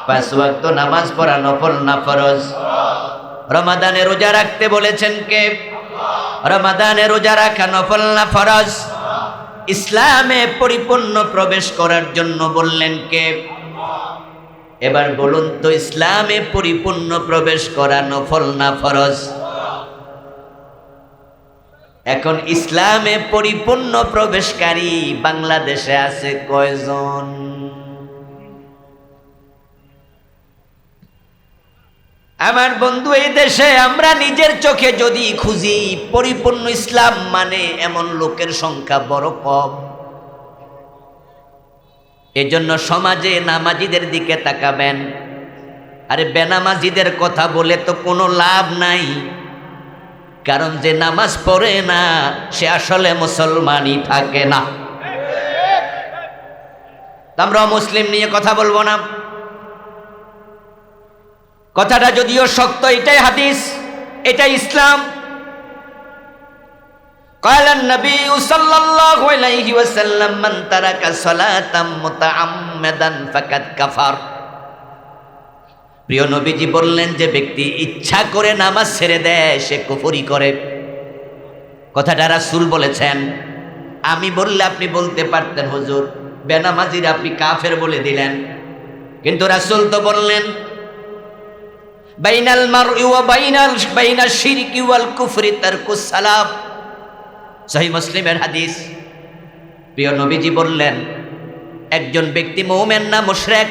পাঁচ ওয়াক্ত নামাজ পড়া নফল না ফরজ? রমাদানে রোজা রাখতে বলেছেন কে? রমাদানে রোজা রাখা নফল না ফরজ? ইসলামে পরিপূর্ণ প্রবেশ করার জন্য বললেন কে? এবার বলুন তো, ইসলামে পরিপূর্ণ প্রবেশ করা নফল না ফরজ? এখন ইসলামে পরিপূর্ণ প্রবেশকারী বাংলাদেশে আছে কয়জন? আমার বন্ধু, এই দেশে আমরা নিজের চোখে যদি খুঁজি, পরিপূর্ণ ইসলাম মানে এমন লোকের সংখ্যা বড় কম। এজন্য সমাজে নামাজিদের দিকে তাকাবেন, আরে বেনামাজিদের কথা বলে তো কোনো লাভ নাই, কারণ যে নামাজ পড়ে না সে আসলে মুসলমানই থাকে না। আমরা মুসলিম নিয়ে কথা বলবো না, কথাটা যদিও শক্ত, এটাই হাদিস, এটাই ইসলাম। قال النبي صلى الله عليه وسلم من ترك صلاة متعمدا فقد كفر। প্রিয় নবীজি বললেন, যে ব্যক্তি ইচ্ছা করে নামাজ ছেড়ে দেয় সে কুফরি করে। কথাটা রাসূল বলেছেন। আমি বললে আপনি বলতে পারতেন, হুজুর বেনামাজির আপনি কাফের বলে দিলেন, কিন্তু রাসূল তো বললেন বাইনাল মারই ওয়া বাইনাশ শিরকি ওয়াল কুফরি তারকুস সালাত। সহিহ মুসলিমের হাদিস। প্রিয় নবীজি বললেন, একজন ব্যক্তি মুমিন না মুশরিক,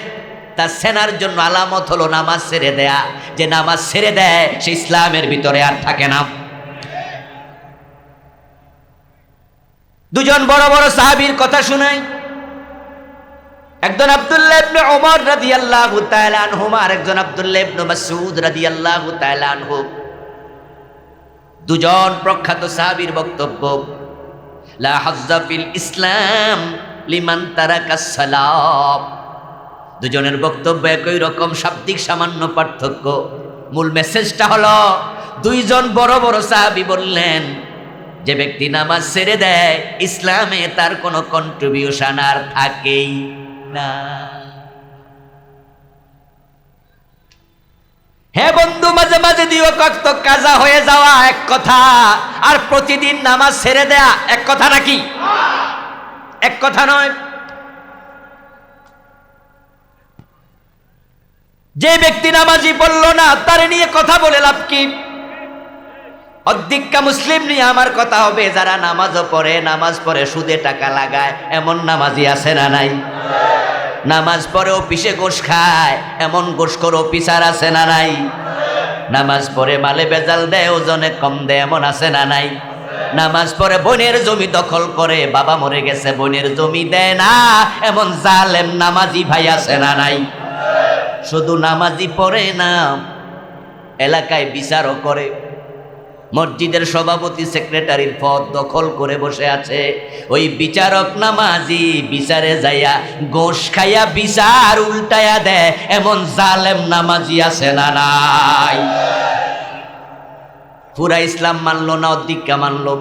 তার সেনার জন্য আলামত হলো নামাজ ছেড়ে দেয়া। যে নামাজ ছেড়ে দেয় সে ইসলামের ভিতরে আর থাকে না। দুজন বড় বড় সাহাবীর কথা শুনাই। একজন আব্দুল্লাহ ইবনে ওমর রাদিয়াল্লাহু তাআলা আনহু, আর একজন আব্দুল্লাহ ইবনে মাসউদ রাদিয়াল্লাহু তাআলা আনহু। দুজন প্রখ্যাত সাহাবীর বক্তব্য, লা হাজ্জা ফিল ইসলাম লিমান তারাকাস সালাত। দুজনের বক্তব্য একই রকম, শাব্দিক সামান্য পার্থক্য, মূল মেসেজটা হলো, দুইজন বড় বড় সাহাবী বললেন, যে ব্যক্তি নামাজ ছেড়ে দেয় ইসলামে তার কোনো কন্ট্রিবিউশন আর থাকেই না। হ্যাঁ বন্ধু, মাঝে মাঝে দিও কত কাজা হয়ে যাওয়া এক কথা, আর প্রতিদিন নামাজ ছেড়ে দেয়া এক কথা নাকি? এক কথা নয়। যে ব্যক্তি নামাজি বলল না, তার নিয়ে কথা বলে লাভ কি? অধিকা মুসলিম নিয়ে আমার কথা হবে, যারা নামাজও পড়ে, নামাজ পড়ে সুদে টাকা লাগায়, এমন নামাজি আছে না নাই? নামাজ পড়ে অফিসে ঘুষ খায়, এমন ঘুষখোর অফিসার আছে না নাই? নামাজ পড়ে মালে বেজাল দেয়, ওজনে কম দেয়, এমন আছে না নাই? নামাজ পড়ে বোনের জমি দখল করে, বাবা মরে গেছে বোনের জমি দেয় না, এমন জালেম নামাজি ভাই আছে না নাই? শুধু নামাজি পড়ে না, এলাকায় বিচারও করে। মসজিদের সভাপতি সেক্রেটারির পদ দখল করে বসে আছে, ওই বিচারক নামাজি, বিচারে যাইয়া ঘুষ খাইয়া বিচার উল্টায়া দেয়, এমন জালেম নামাজি আছে না নাই? পুরা ইসলাম মানলো না অধিকা মানলো?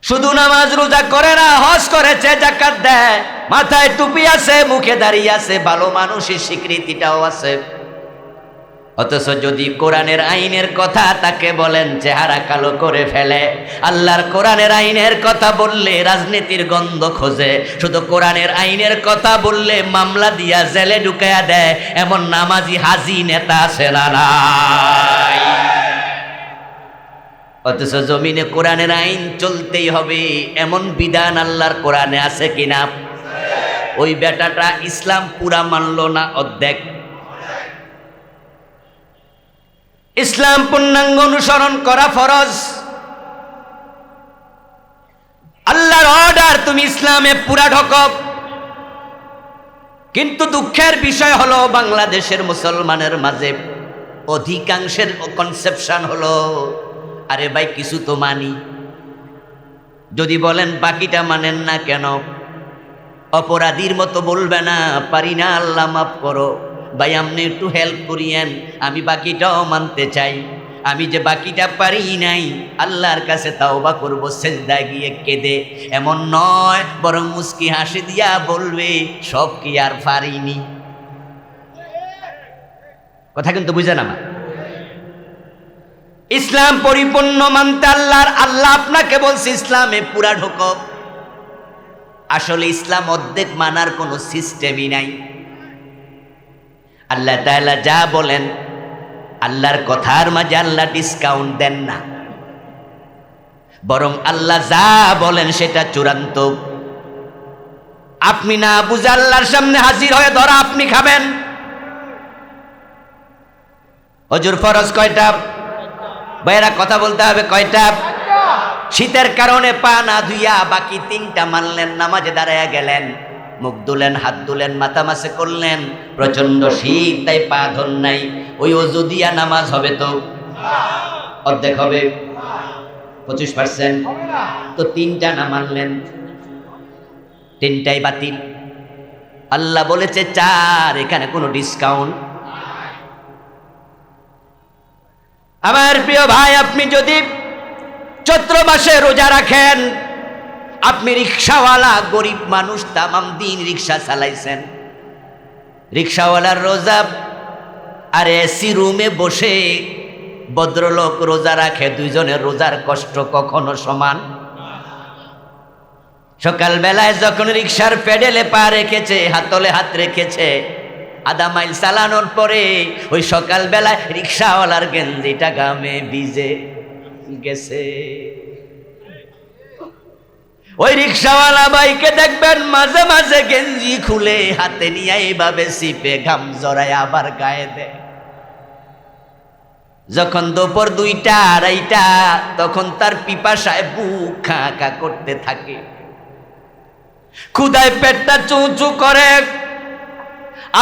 শুধু নামাজ রোজা করে না, হজ করেছে, যাকাত দেয়, মাথায় টুপি আছে, মুখে দাঁড়িয়ে আছে, ভালো মানুষের স্বীকৃতিটাও আছে। অথচ যদি কোরআনের আইনের কথা তাকে বলেন, চেহারা কালো করে ফেলে। আল্লাহর কোরআনের আইনের কথা বললে রাজনীতির গন্ধ খোঁজে, শুধু কোরআনের আইনের কথা বললে মামলা দিয়া জেলে ঢুকায়া দেয়, এমন নামাজি হাজি নেতা আছে না নাই? অথচ জমিনে কোরআনের আইন চলতেই হবে, এমন বিধান আল্লাহর কোরআনে আছে কিনা? ওই বেটাটা ইসলাম পুরা মানলো না, অর্ধেক। ইসলাম পূর্ণাঙ্গ অনুসরণ করা ফরজ। আল্লাহর অর্ডার, তুমি ইসলামে পুরা ঢোকো। কিন্তু দুঃখের বিষয় হলো, বাংলাদেশের মুসলমানের মাঝে অধিকাংশের কনসেপশন হলো, আরে ভাই কিছু তো মানি, যদি বলেন বাকিটা মানেন না কেন? অপরাধীর মতো বলবে না, পারি না আল্লাহ মাফ করো, ভাই আপনি একটু হেল্প করিয়েন, আমি বাকিটাও মানতে চাই। আমি যে বাকিটা পারি নাই, আল্লাহর কাছে তাওবা করব সেজদা গিয়ে কেঁদে। এমন নয়, বরং মুস্কি হাসি দিয়া বলবে সব কি আর পারিনি। কথা কিন্তু বুঝেন আমার। ইসলাম পরিপূর্ণ মানতে আল্লাহ আপনাকে বলছে ইসলামে পুরা ঢোকো। আসলে ইসলাম অর্ধেক মানার কোনো সিস্টেমই নাই। আল্লাহ তাআলা যা বলেন, আল্লাহর কথার মাঝে আল্লাহ ডিসকাউন্ট দেন না, বরং আল্লাহ যা বলেন সেটা চূড়ান্ত। আপনি না বুঝে আল্লাহর সামনে হাজির হয়ে ধরা আপনি খাবেন। হুজুর ফরজ কয়টা? ভাইরা কথা বলতে হবে, কয়টা? শীতের কারণে পা না ধুইয়া বাকি 3টা মানলেন, নামাজে দাঁড়ায়া গেলেন, মুখ ধুলেন, হাত ধুলেন, মাথা মাসে করলেন, প্রচন্ড শীত তাই পা ধন নাই। ওই ওযু দিয়া নামাজ হবে তো? অর্ধেক হবে, 25%। তো 3টা না মানলেন, 3টাই বাতিল। আল্লাহ বলেছে 4, এখানে কোনো ডিসকাউন্ট। আমার প্রিয় ভাই, আপনি যদি চৈত্র মাসে রোজা রাখেন, আপনি রিক্সাওয়ালা গরিব মানুষ, তামাম দিন রিক্সা চালাইছেন, রিক্সাওয়ালার রোজা আর এসি রুমে বসে ভদ্রলোক রোজা রাখে, দুইজনের রোজার কষ্ট কখনো সমান। সকালবেলায় যখন রিক্সার প্যাডেলে পা রেখেছে, হাতলে হাত রেখেছে, আধা মাইল চালানোর পরে ওই সকালবেলায় রিক্সাওয়ালার গেঞ্জিটা ঘামে ভিজে গেছে। ওই রিক্সাওয়ালা ভাইকে দেখবেন মাঝে মাঝে গেঞ্জি খুলে হাতে নিয়ে এইভাবে চিপে ঘাম জড়ায় আবার গায়ে দেয়। যখন দুপুর 2টা 2:30, তখন তার পিপাসায় বুক খা খা করতে থাকে, ক্ষুধায় পেটটা চুঁচু করে।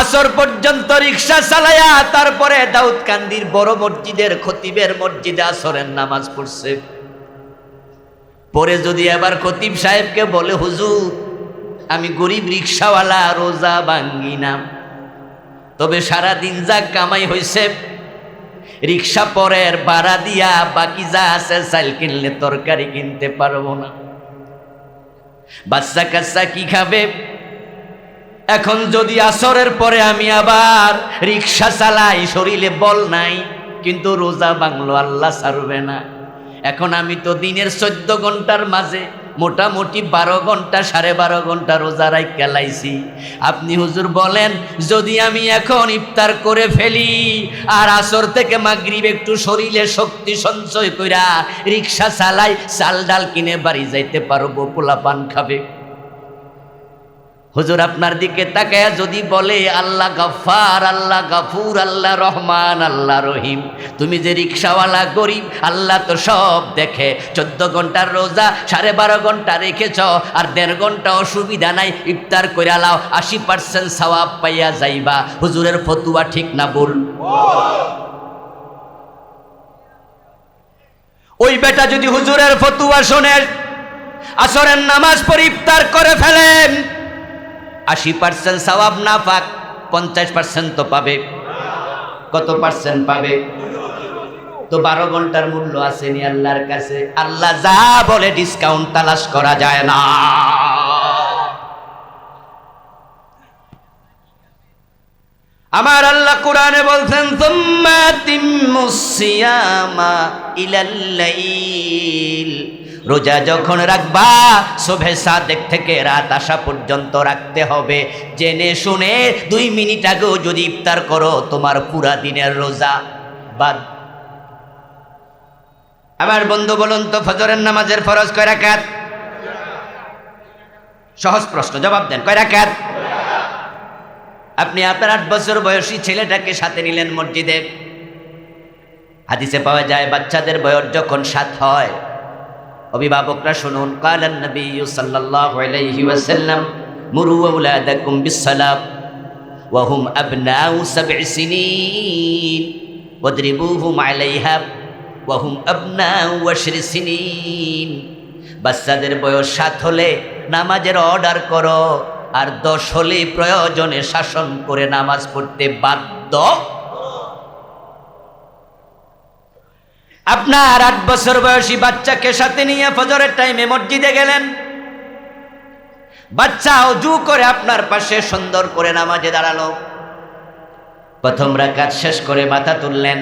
আসর পর্যন্ত রিক্সা চালায়া তারপরে দাউদকান্দির বড় মসজিদের খতিবের মসজিদে আসরের নামাজ পড়ছে। পরে যদি আবার খতিব সাহেবকে বলে, হুজুর আমি গরিব রিক্সাওয়ালা, রোজা ভাঙ্গি না, তবে সারাদিন যা কামাই হয়েছে রিক্সা পরের ভাড়া দিয়া বাকি যা আছে চাল কিনলে তরকারি কিনতে পারবো না, বাচ্চা কাচ্চা কি খাবে? এখন যদি আসরের পরে আমি আবার রিক্সা চালাই, শরীরে বল নাই, কিন্তু রোজা ভাঙলো আল্লাহ ছাড়বে না। এখন আমি তো দিনের 14 ঘন্টার মাঝে মোটামুটি 12 ঘন্টা 12.5 ঘন্টা রোজা রাইখা লাইছি। আপনি হুজুর বলেন, যদি আমি এখন ইফতার করে ফেলি আর আসর থেকে মাগরিব একটু শরীরে শক্তি সঞ্চয় কইরা রিক্সা চালাই, চাল ডাল কিনে বাড়ি যাইতে পারবো, পোলা পান খাবে। হুজুর আপনার দিকে তাকায়া যদি বলে, আল্লাহ গফফার, আল্লাহ গফুর, আল্লাহ রহমান, আল্লাহ রহিম, তুমি যে রিক্সাওয়ালা গরিব, আল্লাহ তো সব দেখে। 14 ঘন্টার রোজা 12.5 ঘন্টা রেখেছ, আর 1.5 ঘন্টা অসুবিধা নাই, ইফতার কইরা লাও, 80% সওয়াব পাইয়া যাইবা। হুজুরের ফতুয়া ঠিক না ভুল? ওই বেটা যদি হুজুরের ফতুয়া শোনে, আসরের নামাজ পড়ে ইফতার করে ফেলেন, 80% সওয়াব না পাক, 50% তো পাবে। কত পার্সেন্ট পাবে? তো 12 ঘন্টার মূল্য আসেনি আল্লাহর কাছে। আল্লাহ যা বলে ডিসকাউন্ট তালাশ করা যায় না। আমার আল্লাহ কোরআনে বলছেন, সুম্মা আতিম্মুস সিয়ামা ইলাল লাইল, রোজা যখন রাখবা সুবহে সাদেক থেকে রাত আসা পর্যন্ত রাখতে হবে। জেনে শুনে 2 মিনিট আগেও যদি ইফতার করো, তোমার পুরা দিনের রোজা বাদ। আমার বন্ধু বলুন তো, ফজরের নামাজের ফরজ কয় রাকাত? সহজ প্রশ্ন, জবাব দেন, কয় রাকাত? আপনি আপনার 8 বছর বয়সী ছেলেটাকে সাথে নিলেন মসজিদে। হাদিসে পাওয়া যায়, বাচ্চাদের বয়স যখন 7 হয়, অভিভাবকরা শুনুন, কালান নবী সাল্লাল্লাহু আলাইহি ওয়াসাল্লাম, মুরু আওলাদাকুম বিসসালাত ওয়া হুম আবনাউ 7 সিনিন ওয়াদরিবুহুম আলাইহা ওয়া হুম আবনাউ 10 সিনিন। বাচ্চাদের বয়স 7 হলে নামাজের অর্ডার করো, আর 10 হলে প্রয়োজনে শাসন করে নামাজ পড়তে বাধ্য। আপনার 8 বছর বয়সী বাচ্চাকে সাথে নিয়ে ফজরের টাইমে মসজিদে গেলেন, বাচ্চা ওযু করে আপনার পাশে সুন্দর করে নামাজে দাঁড়ালো। প্রথম রাকাত শেষ করে মাথা তুললেন,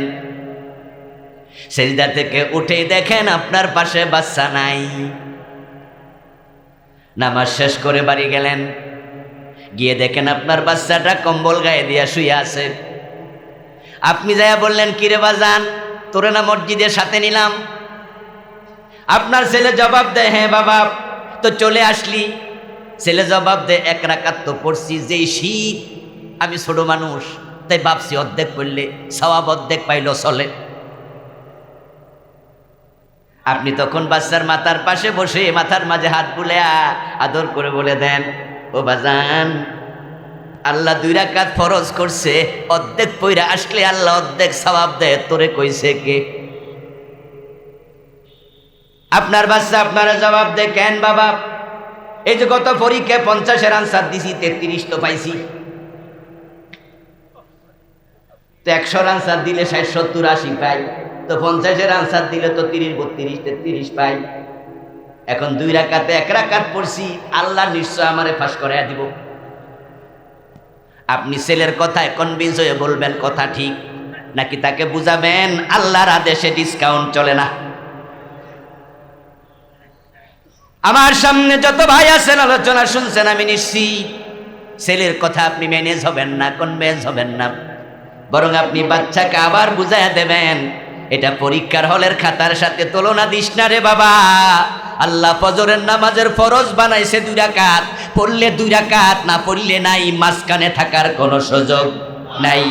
সিজদা থেকে উঠে দেখেন আপনার পাশে বাচ্চা নাই। নামাজ শেষ করে বাড়ি গেলেন, গিয়ে দেখেন আপনার বাচ্চাটা কম্বল গায়ে দিয়া শুয়ে আছে। আপনি যাইয়া বললেন, কিরে বাজান, তোরে না মসজিদের সাথে নিলাম? আপনার ছেলে জবাব দেয়, হ্যাঁ বাবা, তো চলে আসলি। ছেলে জবাব দেয়, 1 রাকাত তো পড়ছি, যেই শীত, আমি ছোট মানুষ, তাই ভাবছি অর্ধেক পড়লে সওয়াব অর্ধেক পাইল চলে। আপনি তখন বাচ্চার মাথার পাশে বসে মাথার মাঝে হাত বুলে আদর করে বলে দেন, ও বাজান, আল্লাহ 2 রাকাত ফরজ করছে, অর্ধেক পইরা আসলে আল্লাহ অর্ধেক সওয়াব দেয়, তোরে কইছে কে? আপনার বাচ্চা আপনারা জবাব দেয়, কেন বাবা, এই যে গত পরীক্ষায় 50-এর আনসার দিছি, 33 তো পাইছি। তো 100-এর আনসার দিলে 60, 70, 80 পাই, তো 50-এর আনসার দিলে তো 30, 32, 33 পাই। এখন 2 রাকাতে 1 রাকাত পড়ছি, আল্লাহ নিশ্চয় আমারে পাস করাইয়া দিব। আপনি ছেলের কথায় কনভিন্স হয়ে বলবেন কথা ঠিক, নাকি তাকে বুঝাবেন আল্লাহর আদেশে ডিসকাউন্ট চলে না? আমার সামনে যত ভাই আছেন আলোচনা শুনছেন, আমি নিশ্চিত ছেলের কথা আপনি ম্যানেজ হবেন না, কনভিন্স হবেন না, বরং আপনি বাচ্চাকে আবার বুঝাইয়া দেবেন, এটা পরীক্ষার হলের খাতার সাথে তুলনা দিস না রে বাবা। আল্লাহ ফজরের নামাজের ফরজ বানাইছে 2 রাকাত, পড়লে 2 রাকাত, না পড়লে নাই, মাঝখানে থাকার কোনো সুযোগ নাই।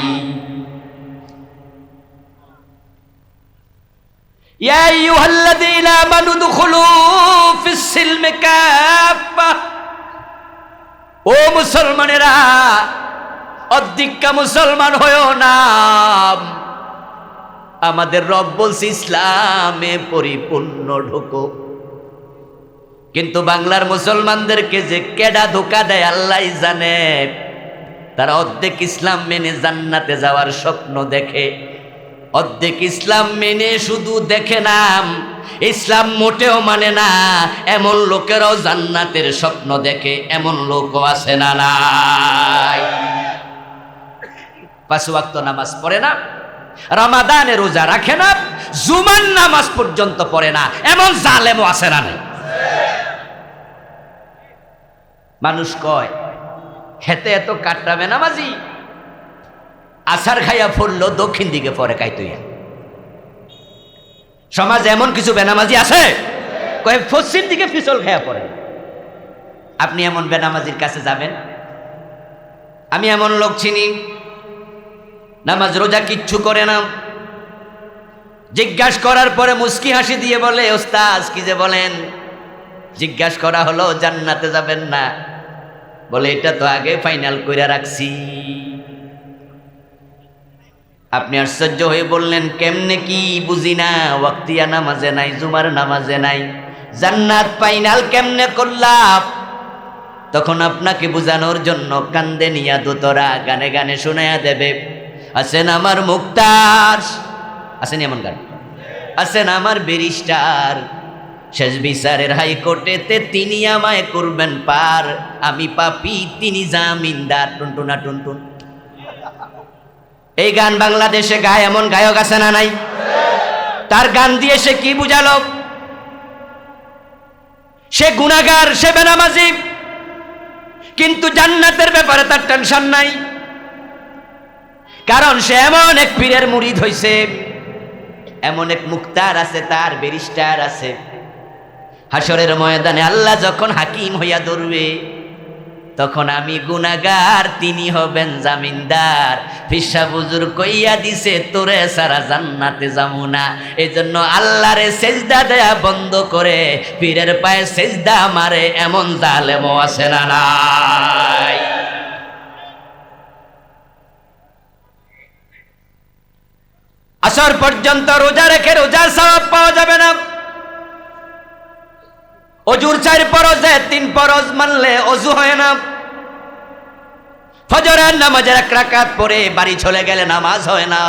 ইয়া আইয়ুহাল্লাযীনা আমানু দুখুলু ফিস সিলমি কাফা, ও মুসলমানেরা, অধিকা মুসলমান হয়ো না। আমাদের রব বলছে ইসলামে পরিপূর্ণ ঢোকো, কিন্তু বাংলার মুসলমানদেরকে যে কেডা ধোকা দেয় আল্লাহই জানে। তারা অর্ধেক ইসলাম মেনে জান্নাতে যাওয়ার স্বপ্ন দেখে, অর্ধেক ইসলাম মেনে শুধু দেখে নাম, ইসলাম মোটেও মানে না। এমন লোকেরাও জান্নাতের স্বপ্ন দেখে, এমন লোকও আছে না নাই? 5 ওয়াক্ত নামাজ পড়ে না, রমাদানে রোজা রাখে না, জুমার নামাজ পর্যন্ত পড়ে না, এমন জালেমও আছে না নাই? মানুষ কয়, হেতে এত কাটটা বেনামাজি, আছার খাইয়া পড়লো দক্ষিণ দিকে পরে কাইতুইয়া। সমাজে এমন কিছু বেনামাজি আছে, কয় পশ্চিম দিকে ফিসল খাইয়া পড়ে। আপনি এমন বেনামাজির কাছে যাবেন? আমি এমন লোক চিনি, নামাজ রোজা কিচ্ছু করে না, জিজ্ঞাসা করার পরে মুস্কি হাসি দিয়ে বলে, ওস্তাদ কি যে বলেন? জিজ্ঞাসা করা হলো জান্নাতে যাবেন না, বলে এটা তো আগে ফাইনাল কইরা রাখছি। আপনি আশ্চর্য হয়ে বললেন, কেমনে কি বুঝি না, ওয়াক্তিয়া নামাজে নাই, জুমার নামাজে নাই, জান্নাত ফাইনাল কেমনে করলাম? তখন আপনাকে বুঝানোর জন্য কান্দে নিয়া দোতরা গানে গানে শোনায়া দেবে, আছেন আমার মুক্তার, আছেন এমন গান, আছেন আমার ব্যারিস্টার, শেষ বিচারের হাইকোর্টেতে তিনি আমায় করবেন পার, আমি পাপী তিনি জামিনদার, টুনটুনা টুনটুন। এই গান বাংলাদেশে গায় এমন গায়ক আছে না নাই? তার গান দিয়ে সে কি বুঝালো? সে গুনাহগার, সে বেনামাজি, কিন্তু জান্নাতের ব্যাপারে তার টেনশন নাই, কারণ সে এমন এক পীরের মুরিদ হইছে, এমন এক মুক্তার আছে, তার ব্যারিস্টার আছে। হাসরের ময়দানে আল্লাহ যখন হাকিম হইয়া ধরবে, তখন আমি গুনাহগার, তিনি হবেন জামিনদার। ফিসা বুজুর কইয়া দিছে, তোরে সারা জান্নাতে যাবো না। এই জন্য আল্লাহরে সেজদা দেয়া বন্ধ করে পীরের পায়ে সেজদা মারে, এমন জালেমও আছে না নাই? আসর পর্যন্ত রোজা রেখে রোজার সওয়াব পাওয়া যাবে না। অজুর 4 ফরজে 3 ফরজ মানলে অজু হয় না। ফজরের নামাজের 1 রাকাত পরে বাড়ি চলে গেলে নামাজ হয় না।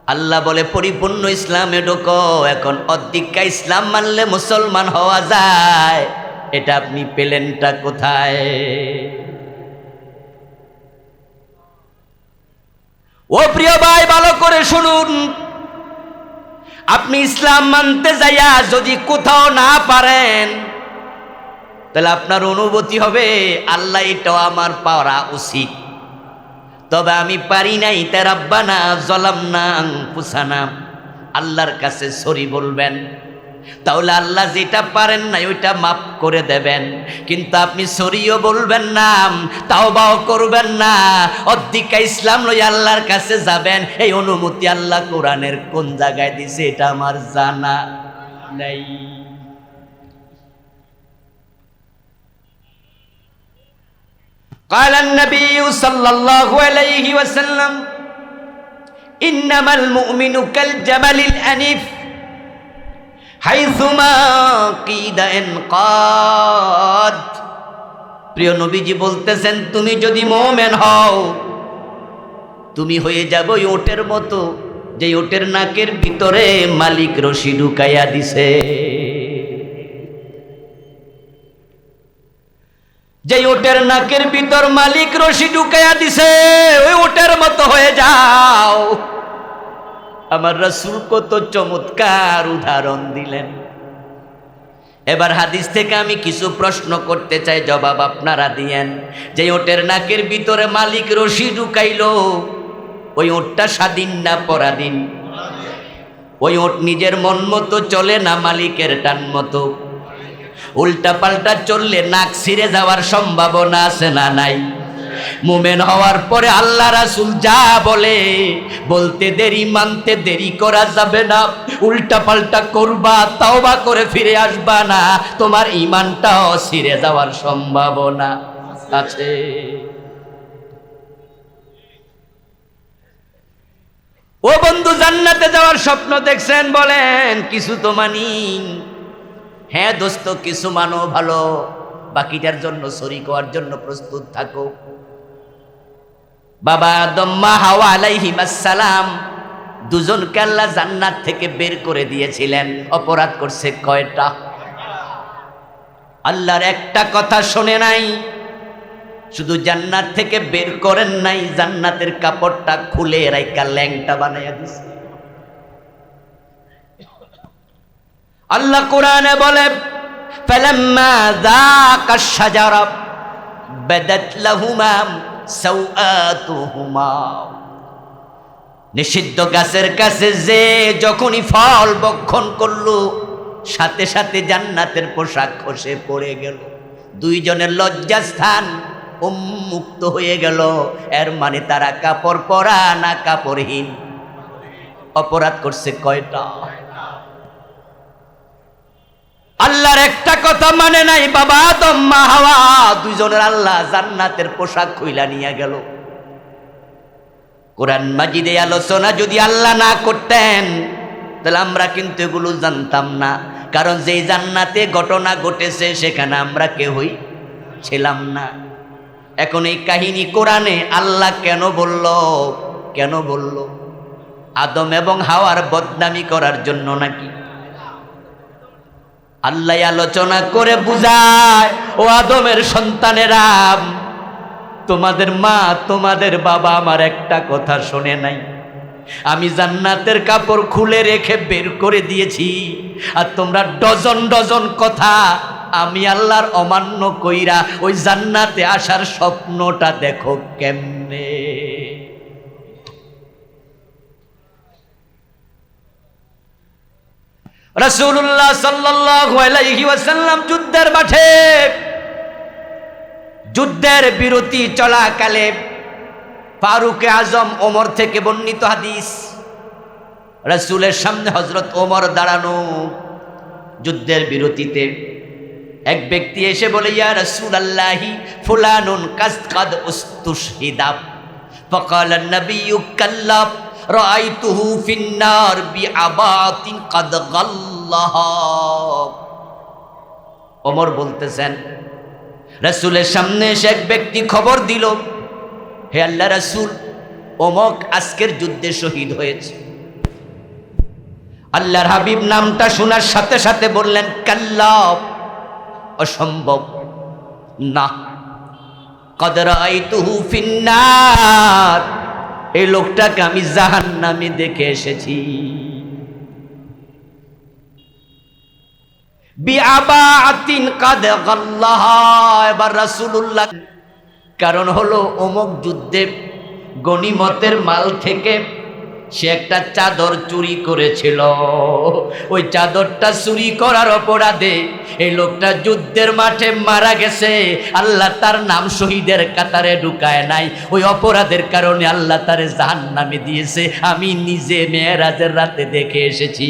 আল্লাহ বলে পরিপূর্ণ ইসলামে ঢোকো। এখন অর্ধেকটা ইসলাম মানলে মুসলমান হওয়া যায়, এটা আপনি পেলেনটা কোথায়? ও প্রিয় ভাই, ভালো করে শুনুন, আপনি ইসলাম মানতে যাইয়া যদি কোথাও না পারেন, তাহলে আপনার অনুভূতি হবে আল্লাহ এটাও আমার পাওয়া উচিত, তবে আমি পারি নাই, তাই রাব্বানা যালামনা আনফুসানা, আল্লাহর কাছে সরি বলবেন। তাহলে আল্লাহ যেটা পারেন না ওইটা মাফ করে দেবেন, কিন্তু আপনি সরিও বলবেন না, তাওবাও করবেন না, অর্ধেকটা ইসলাম লই আল্লাহর কাছে যাবেন, এই অনুমতি আল্লাহ কোরআনের কোন জায়গায় দিছে এটা আমার জানা নাই। قال النبي صلى الله عليه وسلم إنما المؤمن كالجبل الأنيف حيثما قيد انقاد। প্রিয় নবীজি বলতেছেন, তুমি যদি মুমিন হও, তুমি হয়ে যাবে ওই ওটের মতো, যে ওটের নাকের ভিতরে মালিক রশি ঢুকাইয়া দিছে। যে ওটের নাকের ভিতর মালিক রশি ঢুকাইয়া দিছে, ওই ওটের মতো হয়ে যাও। আমার রাসূল কত চমৎকার উদাহরণ দিলেন। এবার হাদিস থেকে আমি কিছু প্রশ্ন করতে চাই, জবাব আপনারা দিয়েন। যে ওটের নাকের ভিতরে মালিক রশি ঢুকাইলো, ওই ওটটা স্বাধীন না পরাধীন? ওই ওট নিজের মন মতো চলে না মালিকের টান মতো? উল্টা পাল্টা চললে নাক ছিঁড়ে যাওয়ার সম্ভাবনা আছে না নাই? মুমিন হওয়ার পরে আল্লাহ রাসূল যা বলে, বলতে দেরি মানতে দেরি করা যাবে না। উল্টা পাল্টা করবা, তাওবা করে ফিরে আসবা না, তোমার ঈমানটাও ছিঁড়ে যাওয়ার সম্ভাবনা আছে। ও বন্ধু, জান্নাতে যাওয়ার স্বপ্ন দেখছেন? বলেন কিছু তো মানি। হ্যাঁ দোস্ত, কিছু মানো ভালো, বাকিটার জন্য শরীক হওয়ার জন্য প্রস্তুত থাকো। বাবা আদম মা হাওয়া আলাইহিস সালাম দুজনকে আল্লাহ জান্নাত থেকে বের করে দিয়েছিলেন। অপরাধ করছে কয়টা? আল্লাহর একটা কথা শোনে নাই। শুধু জান্নাত থেকে বের করেন নাই, জান্নাতের কাপড়টা খুলে রাইকা ল্যাংটা বানাইয়া দিছে। আল্লাহ কোরআনে বলে, ফালাম্মা যাকাশ শাজারা বাদাত লাহুমা সাওআতুহুমা। নিষিদ্ধ গাছের কাছে যে যখনই ফল ভক্ষণ করলো, সাথে সাথে জান্নাতের পোশাক খসে পড়ে গেল। দুইজনের লজ্জাস্থান উন্মুক্ত হয়ে গেল। এর মানে তারা কাপড় পরা না কাপড়হীন? অপরাধ করছে কয়টা? আল্লাহর একটা কথা মানে নাই। বাবা আদম মা হাওয়া দুইজনের আল্লাহ জান্নাতের পোশাক খুইলা নিয়ে গেল। কোরআন মাজিদে আলোচনা যদি আল্লাহ না করতেন, তাহলে আমরা কিন্তু এগুলো জানতাম না। কারণ যেই জান্নাতে ঘটনা ঘটেছে সেখানে আমরা কেউই ছিলাম না। এখন এই কাহিনী কোরআনে আল্লাহ কেন বলল? কেন বলল? আদম এবং হাওয়ার বদনামি করার জন্য নাকি? আল্লাহ আলোচনা করে বুঝায়, ও আদমের সন্তানেরা, তোমাদের মা তোমাদের বাবা আমার একটা কথা শোনে নাই। আমি জান্নাতের কাপড় খুলে রেখে বের করে দিয়েছি, আর তোমরা ডজন ডজন কথা আমি আল্লাহর অমান্য কইরা ওই জান্নাতে আসার স্বপ্নটা দেখো কেমনে। রাসূলুল্লাহ সাল্লাল্লাহু আলাইহি ওয়াসাল্লাম যুদ্ধের মাঠে, যুদ্ধের বিরতি চলাকালে ফারুক আজম ওমর থেকে বর্ণিত হাদিস, রাসূলের সামনে হযরত ওমর দাঁড়ানো। যুদ্ধের বিরতিতে এক ব্যক্তি এসে বলে, ইয়া রাসূলুল্লাহি ফুলানুন কাদ উস্তুশহিদা। ফাকালা আন-নাবিয়্যু কাল্লা রাআইতুহু ফিন-নার বিআবাতিন কাদ গাল্লাহা। ওমর বলতেছেন, রাসূলের সামনে এসে এক ব্যক্তি খবর দিল, হে আল্লাহ রাসূল, অমুক আজকের যুদ্ধে শহীদ হয়েছে। আল্লাহর হাবিব নামটা শোনার সাথে সাথে বললেন, কাল্লা, অসম্ভব না, কদ রাআইতুহু ফিন্নার, এই লোকটাকে আমি জাহান্নামে দেখে এসেছি। বিআবাতিন কাদ গাল্লাহা, এবার রাসূলুল্লাহ, কারণ হলো অমুক যুদ্ধে গনিমতের মাল থেকে সে একটা চাদর চুরি করেছিল। ওই চাদরটা চুরি করার অপরাধে এই লোকটা যুদ্ধের মাঠে মারা গেছে। আল্লাহ তার নাম শহীদের কাতারে ঢুকায় নাই, ওই অপরাধের কারণে আল্লাহ তারে জাহান্নামে দিয়েছে। আমি নিজে মেরাজের রাতে দেখে এসেছি।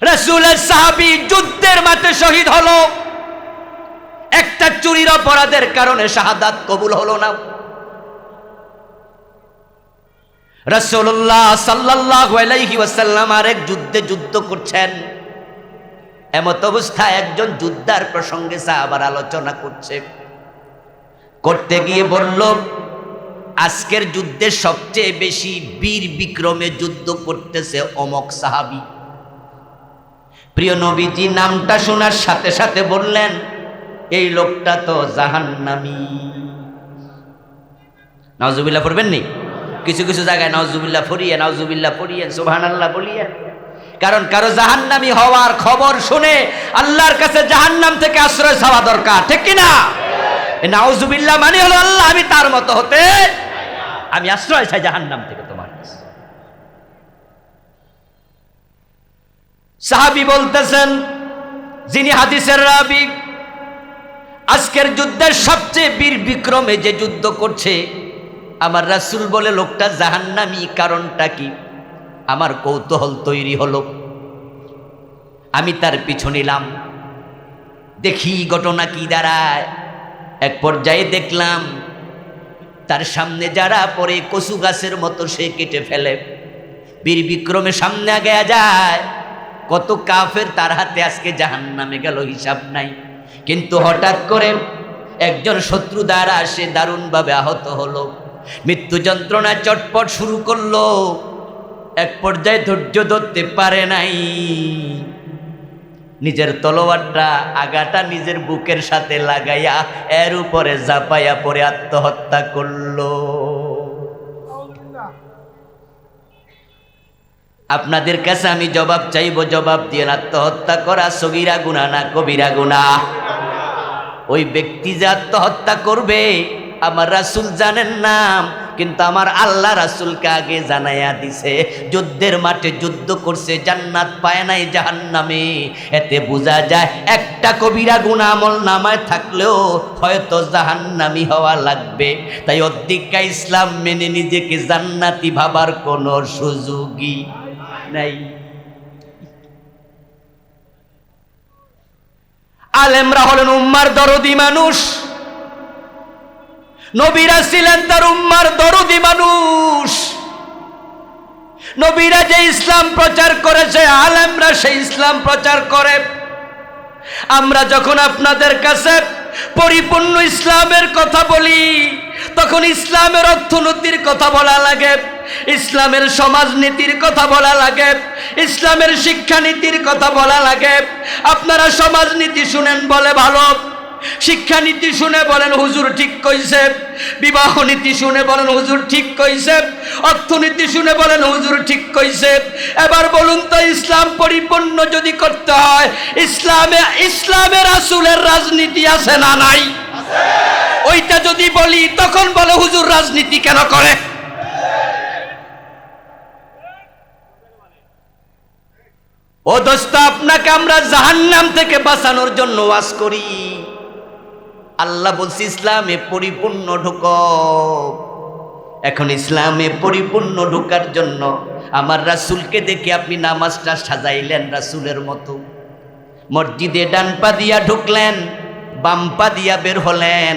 রাসূলের সাহাবী যুদ্ধের মাঠে শহীদ হলো, একটা চুরির অপরাধের কারণে শাহাদাত কবুল হলো না। রাসূলুল্লাহ সাল্লাল্লাহু আলাইহি ওয়াসাল্লাম আরেক যুদ্ধে যুদ্ধ করছেন। এমত অবস্থায় একজন যোদ্ধার প্রসঙ্গে সাহাবার আলোচনা করতে গিয়ে বলল, আজকের যুদ্ধে সবচেয়ে বেশি বীর বিক্রমে যুদ্ধ করতেছে অমক সাহাবী। প্রিয় নবীজি নামটা শোনার সাথে সাথে বললেন, এই লোকটা তো জাহান্নামী। নাউজুবিল্লাহ পড়বেন নি? কিছু কিছু জায়গায় নাউজুবিল্লাহ পড়িয়েন, সুবহানাল্লাহ বলিয়েন। কারণ কারো জাহান্নামী হওয়ার খবর শুনে আল্লাহর কাছে জাহান্নাম থেকে আশ্রয় চাওয়া দরকার, ঠিক কিনা? নাউজুবিল্লাহ মানে হলো, আল্লাহ আমি তার মতো হতে, আমি আশ্রয় চাই জাহান্নাম থেকে তোমার কাছে। সাহাবী বলতেছেন, যিনি হাদিসের রাবী, আজকের যুদ্ধের সবচেয়ে বীর বিক্রমে যে যুদ্ধ করছে, আমার রাসূল বলে লোকটা জাহান্নামী, কারণটা কি? আমার কৌতূহল তৈরি হলো, আমি তার পিছু নিলাম, দেখি ঘটনা কি দাঁড়ায়। এক পর্যায়ে দেখলাম তার সামনে যারা পরে কচু গাছের মতো সে কেটে ফেলে, বীর বিক্রমে সামনে আগে যায়। কত কাফের তার হাতে আজকে জাহান্নামে গেল, হিসাব নাই। কিন্তু হঠাৎ করে একজন শত্রু দ্বারা সে দারুণভাবে আহত হলো, মৃত্যু যন্ত্রণা চটপট শুরু করলো। এক পর্যায়ে ধৈর্য ধরতে পারে নাই, নিজের তলোয়ারটা আগাটা নিজের বুকের সাথে লাগাইয়া এর উপরে ঝাঁপাইয়া পড়ে আত্মহত্যা করলো। আপনাদের কাছে আমি জবাব চাইব, জবাব দিয়ে, আত্মহত্যা করা সগীরা গুনাহ না কবিরা গুনাহ? ওই ব্যক্তি যে আত্মহত্যা করবে আমার রাসূল জানেন না, কিন্তু আমার আল্লাহ রাসূলকে আগে জানাইয়া দিছে। যুদ্ধের মাঠে যুদ্ধ করছে, জান্নাত পায় নাই, জাহান্নামে। এতে বোঝা যায় একটা কবিরা গুনাহ আমল নামায় থাকলেও হয়তো জাহান্নামী হওয়া লাগবে। তাই অধিকা ইসলাম মেনে নিজেকে জান্নাতি ভাবার কোনো সুযোগই নাই। আলেমরা হলেন উম্মার দরদি মানুষ, নবীরা ছিলেন তার উম্মার দরদি মানুষ। নবীরা যে ইসলাম প্রচার করেছে, আলেমরা সেই ইসলাম প্রচার করে। আমরা যখন আপনাদের কাছে পরিপূর্ণ ইসলামের কথা বলি, তখন ইসলামের অর্থনীতির কথা বলা লাগে, ইসলামের সমাজনীতির কথা বলা লাগে, ইসলামের শিক্ষানীতির কথা বলা লাগে। আপনারা সমাজনীতি শুনেন বলে ভালো, শিক্ষানীতি শুনে বলেন হুজুর ঠিক কইছে, বিবাহ নীতি শুনে বলেন হুজুর ঠিক কইছে, অর্থনীতি শুনে বলেন হুজুর ঠিক কইছে। এবার বলুন তো, ইসলাম পরিপূর্ণ যদি করতে হয়, ইসলামের রাসূলের রাজনীতি আছে না নাই? ওইটা যদি বলি তখন বলে হুজুর রাজনীতি কেন করে? ও দোস্ত, আপনাকে আমরা জাহান্নাম থেকে বাঁচানোর জন্য ওয়াজ করি। আল্লাহ বলছে ইসলামে পরিপূর্ণ ঢুকো। এখন ইসলামে পরিপূর্ণ ঢোকার জন্য আমার রাসূলকে দেখে আপনি নামাজটা সাজাইলেন রাসূলের মতো, মসজিদে ডান পা দিয়া ঢুকলেন, বাম পা দিয়া বের হলেন,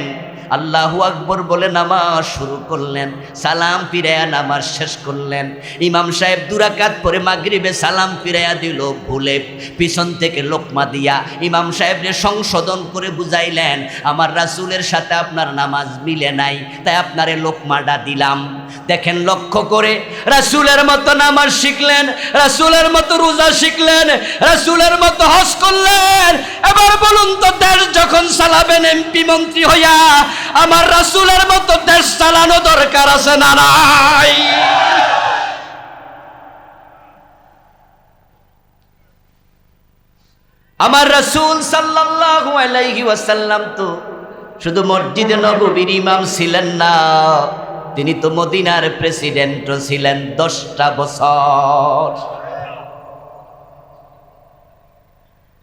আল্লাহু আকবর বলে নামাজ শুরু করলেন, সালাম ফিরাইয়া নামাজ শেষ করলেন। ইমাম সাহেব 2 রাকাত পরে মাগরিবে সালাম ফিরাইয়া দিল ভুলে, পিছন থেকে লোকমা দিয়া ইমাম সাহেবরে সংশোধন করে বুঝাইলেন, আমার রাসূলের সাথে আপনার নামাজ মিলে নাই, তাই আপনারে লোকমাটা দিলাম। দেখেন লক্ষ্য করে, রাসূলের মতো নামাজ শিখলেন, রাসূলের মতো রোজা শিখলেন, রাসূলের মতো হজ করলেন। এবার বলুন তো, দেশ যখন চালাবেন এমপি মন্ত্রী হইয়া, আমার রাসূলের মতো দেশ চালানো দরকার আছে না নাই? আমার রাসূল সাল্লাল্লাহু আলাইহি ওয়াসাল্লাম তো শুধু মসজিদে নববীর ইমাম ছিলেন না, তিনি তো মদিনার প্রেসিডেন্টও ছিলেন 10টা বছর।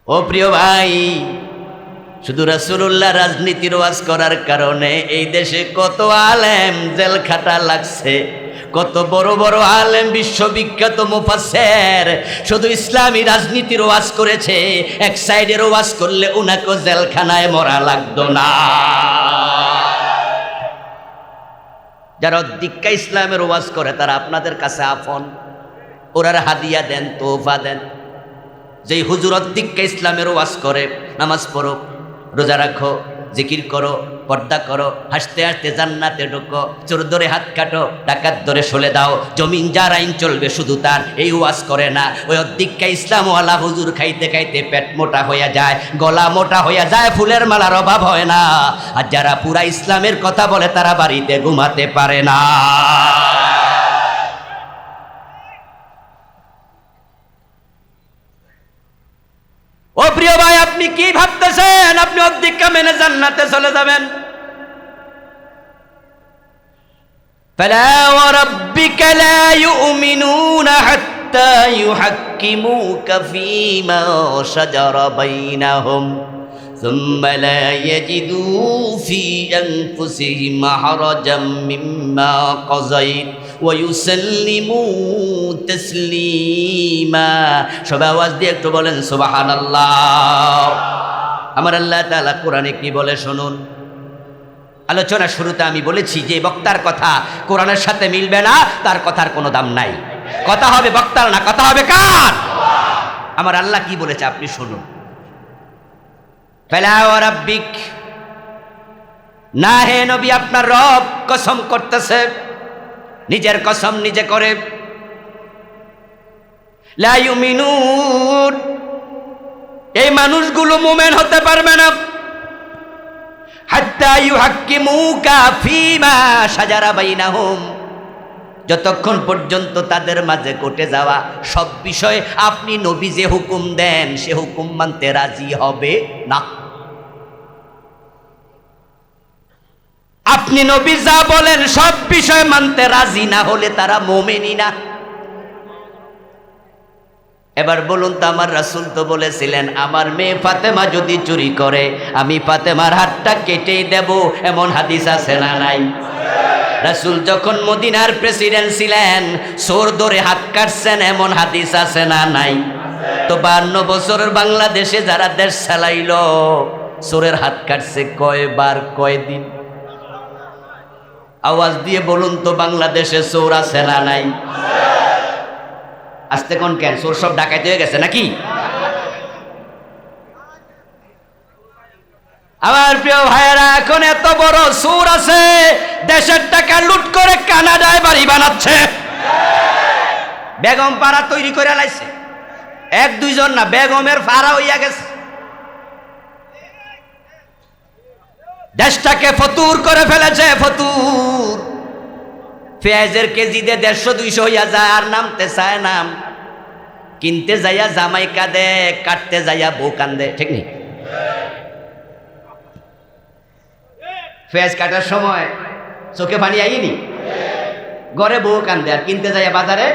ও প্রিয় ভাই, শুধু রাসূলুল্লাহ রাজনীতির ওয়াজ করার কারণে এই দেশে কত আলেম জেল খাটা লাগছে, কত বড় বড় আলেম বিশ্ববিখ্যাত মুফাসসির শুধু ইসলামী রাজনীতির ওয়াজ করেছে, এক সাইডের ওয়াজ করলে উনাকে জেলখানায় মরা লাগতো না। যারা দীক্ষা ইসলামের ওয়াজ করে তারা আপনাদের কাছে আপন, ওরার হাদিয়া দেন, তোহফা দেন। যেই হুজুর দীক্ষা ইসলামের ওয়াজ করে, নামাজ পড়ো, রোজা রাখো, জিকির করো, পর্দা করো, হাসতে হাসতে জান্নাতে ঢোকো, চোর ধরে হাত কাটো, ডাকাত ধরে সলে দাও, জমিন যার আইন চলবে শুধু তার, এই ওয়াজ করে না। ওই দীক্ষা ইসলামওয়ালা হুজুর খাইতে খাইতে পেট মোটা হইয়া যায়, গলা মোটা হইয়া যায়, ফুলের মালার অভাব হয় না। আর যারা পুরা ইসলামের কথা বলে তারা বাড়িতে ঘুমাতে পারে না। ও প্রিয় ভাই, আপনি কি ভাবতেছেন আপনি দীক্ষা মেনে জান্নাতে চলে যাবেন? فلا وربك لا يؤمنون حتى يحكموك فيما شجر بينهم ثم لا يجدوا في أنفسهم حرجا مما قضيت ويسلموا تسليما। সবাই আওয়াজ দিয়ে একটু বলেন সুবহানাল্লাহ। আমার আল্লাহ তাআলা কোরআনে কি বলে শুনুন। আলোচনা শুরুতে আমি বলেছি যে বক্তার কথা কোরআনের সাথে মিলবে না, তার কথার কোনো দাম নাই। কথা হবে বক্তার না, কথা হবে কার? আমার আল্লাহ কি বলেছে আপনি শুনুন। ফালা ওয়া রাব্বিক, না হে নবী, আপনার রব কসম করতেছে, নিজের কসম নিজে করে। লা ইউমিনুন, এই মানুষগুলো মুমিন হতে পারবে না। হাত্তা ইউহাক্কিমুকা ফীমা শাজারা বাইনাহুম, যতক্ষণ পর্যন্ত তাদের মাঝে ঘটে যাওয়া সব বিষয়ে আপনি নবী যে হুকুম দেন সে হুকুম মানতে রাজি হবে না। আপনি নবী যা বলেন সব বিষয় মানতে রাজি না হলে তারা মুমিনই না। এবার বলুন তো, আমার রাসূল তো বলেছিলেন আমার মেয়ে ফাতেমা যদি চুরি করে আমি ফাতেমার হাতটা কেটেই দেব, এমন হাদিস আছে না নাই? রাসূল যখন মদিনার প্রেসিডেন্ট ছিলেন চোর ধরে হাত কাটছেন, এমন হাদিস আছে না নাই? তো 52 বছরের বাংলাদেশে যারা দেশ চালাইল চোরের হাত কাটছে কয়বার, কয়দিন? আওয়াজ দিয়ে বলুন তো, বাংলাদেশে চোর আছে না নাই? আস্তে কোন কেন, চোর সব ডাকাইতে হয়ে গেছে নাকি? আমার প্রিয় ভাইয়েরা, এখন এত বড় চোর আছে দেশের টাকা লুট করে কানাডায় বাড়ি বানাচ্ছে, বেগম পাড়া তৈরি করে লাইছে। 1-2 জন না, বেগমের পাড়া হইয়া গেছে। দেশটাকে ফতুর করে ফেলেছে, ফতুর। পেঁয়াজের কেজি দিয়ে 150-200 হইয়া যায়, আর নামতে চায় না। কিনতে যাইয়া জামাই কাঁদে, কাটতে যাইয়া বউ কান্দে, ঠিক নেই? পেঁয়াজ কাটার সময় চোখে পানি আইনি, ঘরে বউ কান্দে, আর কিনতে যাইয়া বাজারে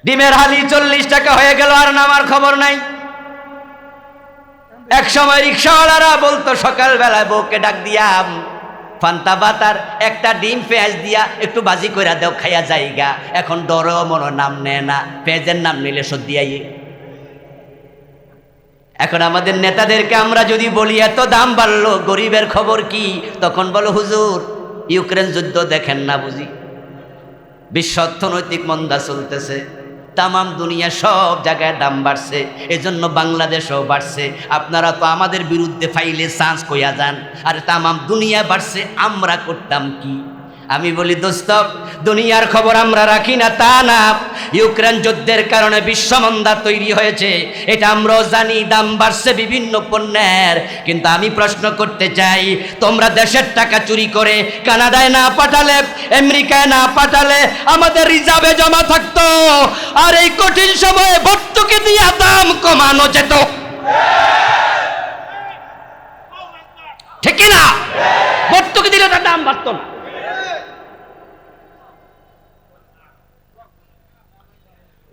ডিমের হালি 40 টাকা হয়ে গেল, আর নামার খবর নাই। এক সময় রিক্সাওয়ালারা বলতো সকালবেলায় বউকে ডাক দিয়াম, ফান্তা বাতার একটা ডিম পেঁয়াজ দিয়া একটু বাজি কইরা দাও, খাইয়া যাইগা। এখন ডরও মনো নাম নেয় না, পেঁয়াজের নাম নিলে সর্দি আই। এখন আমাদের নেতাদেরকে আমরা যদি বলি এত দাম বাড়লো, গরিবের খবর কি, তখন বলো হুজুর ইউক্রেন যুদ্ধ দেখেন না বুঝি, বিশ্ব অর্থনৈতিক মন্দা চলতেছে, তামাম দুনিয়া সব জায়গায় দাম বাড়ছে, এজন্য বাংলাদেশও বাড়ছে, আপনারা তো আমাদের বিরুদ্ধে ফাইলে চান্স কইয়া যান, আর তামাম দুনিয়া বাড়ছে, আমরা করতাম কি? আমি বলি দোস্ত, দুনিয়ার খবর আমরা রাখি না তা না, ইউক্রেন যুদ্ধের কারণে বিশ্বমন্দা তৈরি হয়েছে এটা আমরাও জানি, দাম বাড়ছে বিভিন্ন পণ্যের, কিন্তু আমি প্রশ্ন করতে চাই, তোমরা দেশের টাকা চুরি করে কানাডায় না পাঠালে, আমেরিকায় না পাঠালে আমাদের রিজার্ভে জমা থাকতো, আর এই কঠিন সময়ে ভর্তুকি দিয়ে দাম কমানো যেত, ঠিক না? ভর্তুকি দিলে তার দাম বাড়তো না।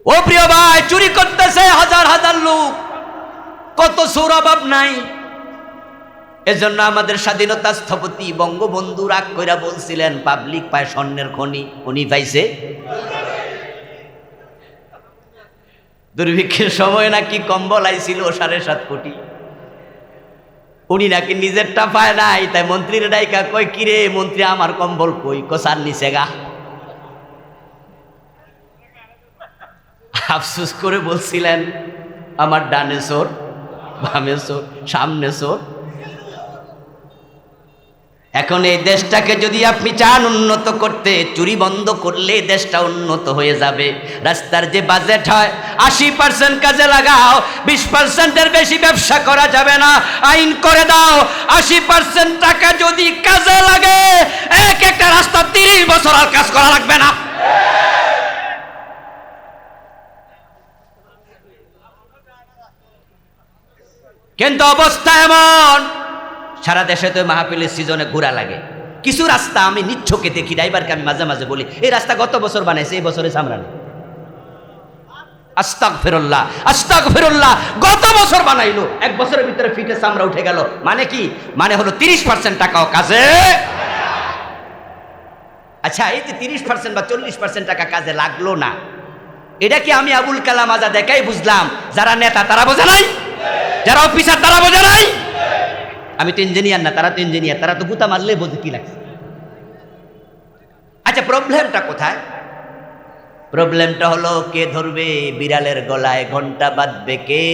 ও প্রিয় ভাই, চুরি করতেছে হাজার হাজার লোক, কত সুর অভাব নাই। এজন্য আমাদের স্বাধীনতা স্থপতি বঙ্গবন্ধু রাগ কইরা বলছিলেন পাবলিক পায় স্বর্ণের খনি, উনি পাইছে দুর্ভিক্ষের সময় নাকি কম্বল আইছিল 7.5 কোটি, উনি নাকি নিজেরটা পায় নাই, তাই মন্ত্রীর ডাইকা কই কিরে মন্ত্রী আমার কম্বল কই, কসার নিচে গা। আফসোস করে বলছিলেন আমার ডানে চোর, বামে চোর, সামনে চোর। এখন এই দেশটাকে যদি আপনি চান উন্নত করতে, চুরি বন্ধ করলে দেশটা উন্নত হয়ে যাবে। রাস্তার যে বাজেট হয় 80% কাজে লাগাও, 20%-এর বেশি ব্যবসা করা যাবে না, আইন করে দাও 80% টাকা যদি কাজে লাগে, একটা রাস্তা 30 বছর আর কাজ করা লাগবে না। কিন্তু অবস্থা এমন, সারা দেশে তো মাহফিলের সিজনে ঘোরা লাগে, কিছু রাস্তা আমি নিচ্ছকে দেখি, ড্রাইভারকে আমি মাঝে মাঝে বলি এই রাস্তা গত বছর বানাইছে, এই বছরে চামড়া নেই। আস্তাগফিরুল্লাহ, আস্তাগফিরুল্লাহ, গত বছর বানাইলো, 1 বছরের ভিতরে ফিটে চামড়া উঠে গেল। মানে কি? মানে হলো 30% টাকাও কাজে। আচ্ছা, এই যে 30% বা 40% টাকা কাজে লাগলো না, এটা কি আমি আবুল কালাম আজাদ দেখাই বুঝলাম? যারা নেতা তারা বোঝে নাই, যারা অফিসার তারা বোঝে নাই। আমি তো ইঞ্জিনিয়ার না, তারা তো ইঞ্জিনিয়ার, তারা তো গুতা মারলে বোঝে কি লাগছে। আচ্ছা, প্রবলেমটা কোথায়? প্রবলেমটা হলো কে ধরবে বিড়ালের গলায় ঘন্টা বাঁধবে কে?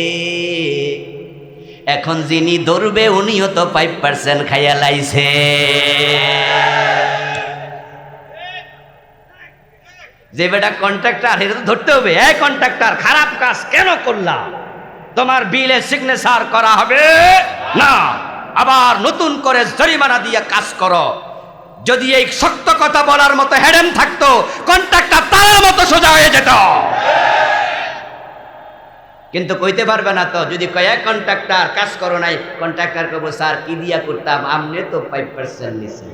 এখন যিনি ধরবে উনিও তো 5% খাইয়া লাইছে। যে বেটা কন্ট্রাক্টর, এটা তো ধরতে হবে, এই কন্ট্রাক্টর খারাপ কাজ কেন করলা, তোমার বিলে সিগনেচার করা হবে না, আবার নতুন করে জরিমানা দিয়ে কাজ করো। যদি এই শক্ত কথা বলার মতো হেডেম থাকতো, কন্ট্রাক্টর তার মতো সোজা হয়ে যেত, কিন্তু কইতে পারবে না তো। যদি কয়েক কন্ট্রাক্টর কাজ করো নাই, কন্ট্রাক্টর কব স্যার কি দিয়া করতাম, আমনে তো 5% নিছে,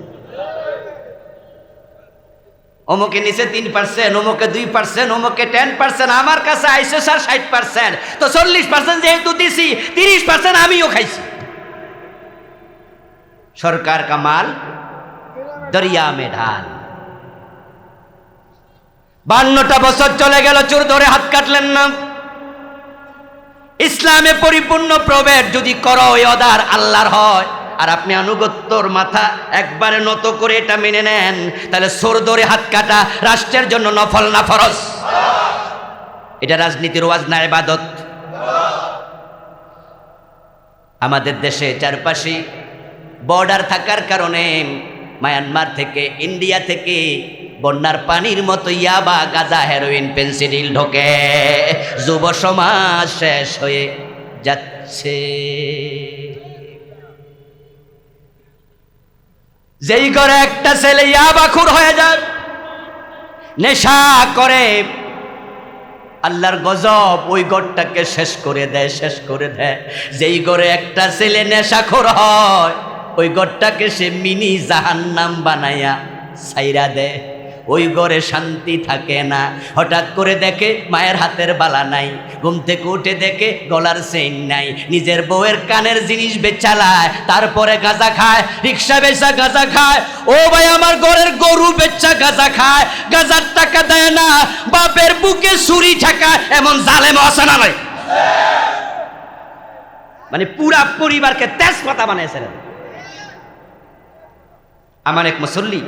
অমুকে নিচে 3%, অমুকে 2%, অমুকে 10%, আমার কাছে আইসে স্যার 60%, তো 40% যেহেতু দিছি 30% আমিও খাইছি। সরকার কা মাল দরিয়া মে ঢাল। 52টা বছর চলে গেল, চোর ধরে হাত কাটলেন না। ইসলামে পরিপূর্ণ প্রবেশ যদি করো, এই অর্ডার আল্লাহর হয়, আর আপনি আনুগত্যর মাথা একবারে নত করে এটা মেনে নেন, তাহলে চোর ধরে হাত কাটা রাষ্ট্রের জন্য নফল না ফরজ? এটা রাজনীতির ওয়াজ না ইবাদত? আমাদের দেশে চারপাশে বর্ডার থাকার কারণে মায়ানমার থেকে, ইন্ডিয়া থেকে বন্যার পানির মতো ইয়াবা, গাঁজা, হেরোইন, পেন্সিডিল ঢোকে, যুব সমাজ শেষ হয়ে যাচ্ছে। যেই ঘরে একটা ছেলে ইয়াবাখুর হয়ে যায়, নেশা করে, আল্লাহর গজব ওই ঘরটাকে শেষ করে দেয়, শেষ করে দেয়। যেই ঘরে একটা ছেলে নেশাখোর হয়, ওই ঘরটাকে সে মিনি জাহান্নাম বানায়া ছাইরা দেয়। ওই ঘরে শান্তি থাকে না। হঠাৎ করে দেখে মায়ের হাতের বালা নাই, ঘুম থেকে উঠে দেখে গলার চেইন নাই, নিজের বউয়ের কানের জিনিস বেচালায়, তারপরে গাঁজা খায়, রিক্সা বেচা গাঁজা খায়। ও ভাই, আমার ঘরের গরু বেচা গাঁজা খায়, গাঁজার টাকা দেয় না, বাপের বুকে ছুরি ঠেকায়, এমন জালেম আছে না নাই? মানে পুরা পরিবারকে তেজপাতা বানিয়েছেন। আমার এক মুসল্লি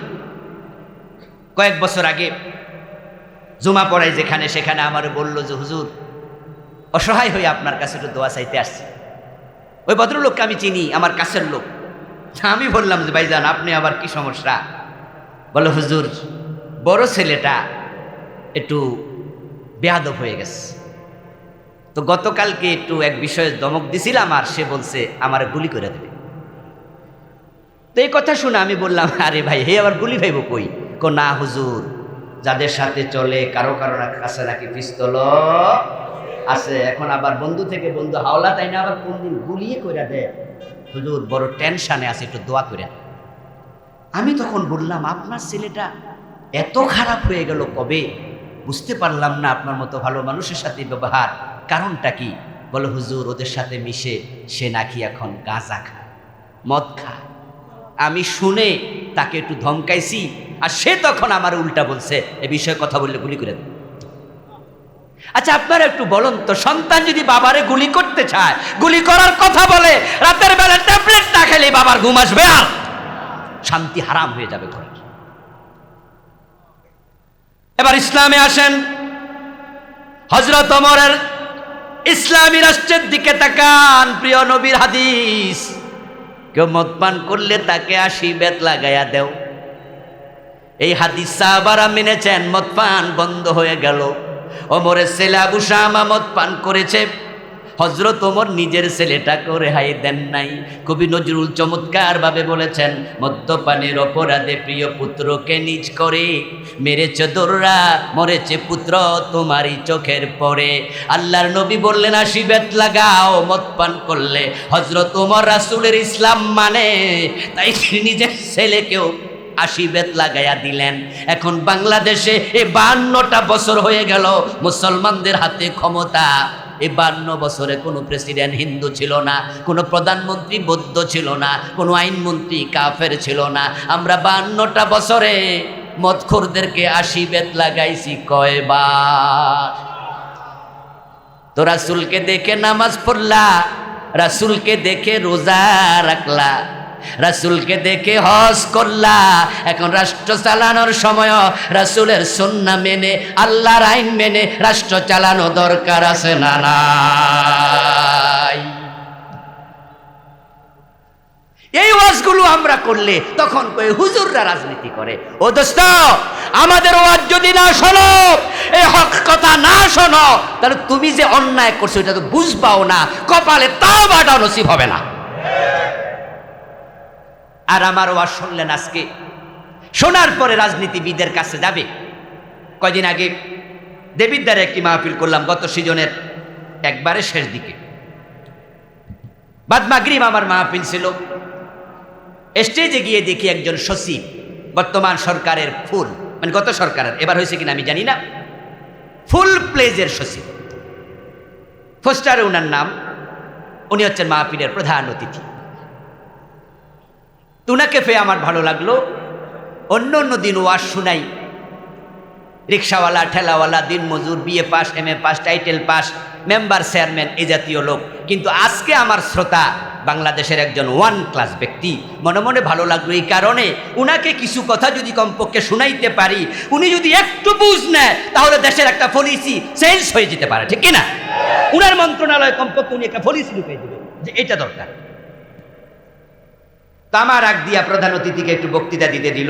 কয়েক বছর আগে জুমা পড়াই যেখানে, সেখানে আমার বলল যে হুজুর, অসহায় হয়ে আপনার কাছে একটু দোয়া চাইতে আসছি। ওই ভদ্রলোককে আমি চিনি, আমার কাছের লোক। আমি বললাম যে ভাইজান, আপনি আবার কি সমস্যা? বলে হুজুর, বড় ছেলেটা একটু বেয়াদব হয়ে গেছে, তো গতকালকে একটু এক বিষয়ে ধমক দিছিলাম, আর সে বলছে আমার গুলি করে দেবে। তো এই কথা শুনে আমি বললাম, আরে ভাই, হে আবার গুলি ভাইব কই? না হুজুর, যাদের সাথে চলে কারো কারো কাছে নাকি পিস্তল আছে, এখন আবার বন্ধু থেকে বন্ধু হাওলা, তাই না, আবার কোন দিন গুলিয়ে করে দেয়। হুজুর বড় টেনশনে আছে, একটু দোয়া করে। আমি তখন বললাম, আপনার ছেলেটা এত খারাপ হয়ে গেল কবে? বুঝতে পারলাম না আপনার মতো ভালো মানুষের সাথে ব্যবহার, কারণটা কি? বলে হুজুর, ওদের সাথে মিশে সে নাকি এখন গাঁজা খায়, মদ খায়। আমি শুনে তাকে একটু ধমকাইছি, আর সে তখন আমার উল্টা বলছে এ বিষয়ে কথা বললে গুলি করে দেবে। আচ্ছা আপনারা একটু বলুন তো, সন্তান যদি বাবারে গুলি করতে চায়, গুলি করার কথা বলে, রাতের বেলা ট্যাবলেট না খেলে বাবার ঘুম আসবে, আর শান্তি হারাম হয়ে যাবে ঘরে। এবার ইসলামে আসেন। হযরত ওমরের ইসলামী রাষ্ট্রের দিকে তাকান। প্রিয় নবীর হাদিস, কেউ মদ পান করলে তাকে 80 বেত লাগাইয়া দেও। এই হাদিস সাহাবারা মেনেছেন, মদ পান বন্ধ হয়ে গেল। ওমরের ছেলে আবু শামা মদ পান করেছে, হযরত ওমর নিজের ছেলেটাকে রেহাই দেন নাই। কবি নজরুল চমৎকার ভাবে বলেছেন, মদ্যপানের অপরাধে প্রিয় পুত্রকে নিজ করে মেরেছে দোররা, মরেছে পুত্র তোমারই চোখের পরে। আল্লাহর নবী বললেন 80 বেত লাগাও মদ পান করলে। হযরত ওমর রাসূলের ইসলাম মানে, তাই নিজের ছেলেকেও 80 বেত লাগাইয়া দিলেন। এখন বাংলাদেশে এই 52টা বছর হয়ে গেল মুসলমানদের হাতে ক্ষমতা। এই 52 বছরে কোনো প্রেসিডেন্ট হিন্দু ছিল না, কোনো প্রধানমন্ত্রী বৌদ্ধ ছিল না, কোনো আইনমন্ত্রী কাফের ছিল না। আমরা 52টা বছরে মদখোরদেরকে 80 বেত লাগাইছি কয়বার? তো রাসূলকে দেখে নামাজ পড়লা, রাসূলকে দেখে রোজা রাখলা, রাসূলকে দেখে হজ করলা। এখন রাষ্ট্র চালানোর সময় রাসূলের সুন্নাহ মেনে, আল্লাহর আইন মেনে রাষ্ট্র চালানো দরকার আছে না নাই? এই ওয়াজগুলো আমরা করলে তখন কই হুজুররা রাজনীতি করে। ও দোস্ত, আমাদের ওয়াজ যদি না শোনো, এই হক কথা না শোনো, তাহলে তুমি যে অন্যায় করছো এটা তো বুঝবাও না, কপালে তাওবাটা নসিব হবে না। আর আমার ওয়াজ শুনলেন আজকে, শোনার পরে রাজনীতিবিদের কাছে যাবে। কয়দিন আগে দেবিদ্বারে একটি মাহফিল করলাম, গত সিজনের একবারে শেষ দিকে, বাদ মাগরিব আমার মাহফিল ছিল। স্টেজে গিয়ে দেখি একজন সচিব, বর্তমান সরকারের ফুল, মানে গত সরকারের, এবার হয়েছে কিনা আমি জানি না, ফুল প্লেজের সচিব, পোস্টারে ওনার নাম। উনি হচ্ছেন মাহফিলের প্রধান অতিথি। উনাকে পেয়ে আমার ভালো লাগলো। অন্য অন্য দিন ওয়াজ শুনাই রিক্সাওয়ালা, ঠেলাওয়ালা, দিনমজুর, BA pass, MA pass, title pass, member, chairman, এই জাতীয় লোক। কিন্তু আজকে আমার শ্রোতা বাংলাদেশের একজন ওয়ান ক্লাস ব্যক্তি। মনে মনে ভালো লাগলো এই কারণে, উনাকে কিছু কথা যদি কমপক্ষে শুনাইতে পারি, উনি যদি একটু বুঝ নেয়, তাহলে দেশের একটা পলিসি চেঞ্জ হয়ে যেতে পারে, ঠিক কিনা? উনার মন্ত্রণালয় কমপক্ষে উনি একটা পলিসি ঢুকিয়ে দেবে যে এটা দরকার। তো আমার আগ দিয়া প্রধান অতিথিকে একটু বক্তৃতা দিতে দিল।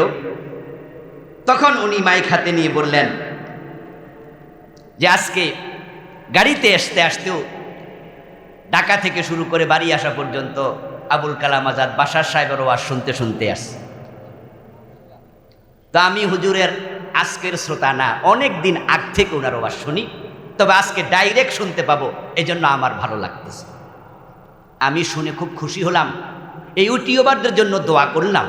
তখন উনি মাইক হাতে নিয়ে বললেন যে আজকে গাড়িতে আসতে আসতেও ঢাকা থেকে শুরু করে বাড়ি আসা পর্যন্ত আবুল কালাম আজাদ বাশার সাহেবের ওয়াজ শুনতে শুনতে আসছে। তো আমি হুজুরের আজকের শ্রোতা না, অনেক দিন আগ থেকে ওনার ওয়াজ শুনি, তবে আজকে ডাইরেক্ট শুনতে পাবো, এজন্য আমার ভালো লাগতেছে। আমি শুনে খুব খুশি হলাম। এই ইউটিউবারদের জন্য দোয়া করলাম,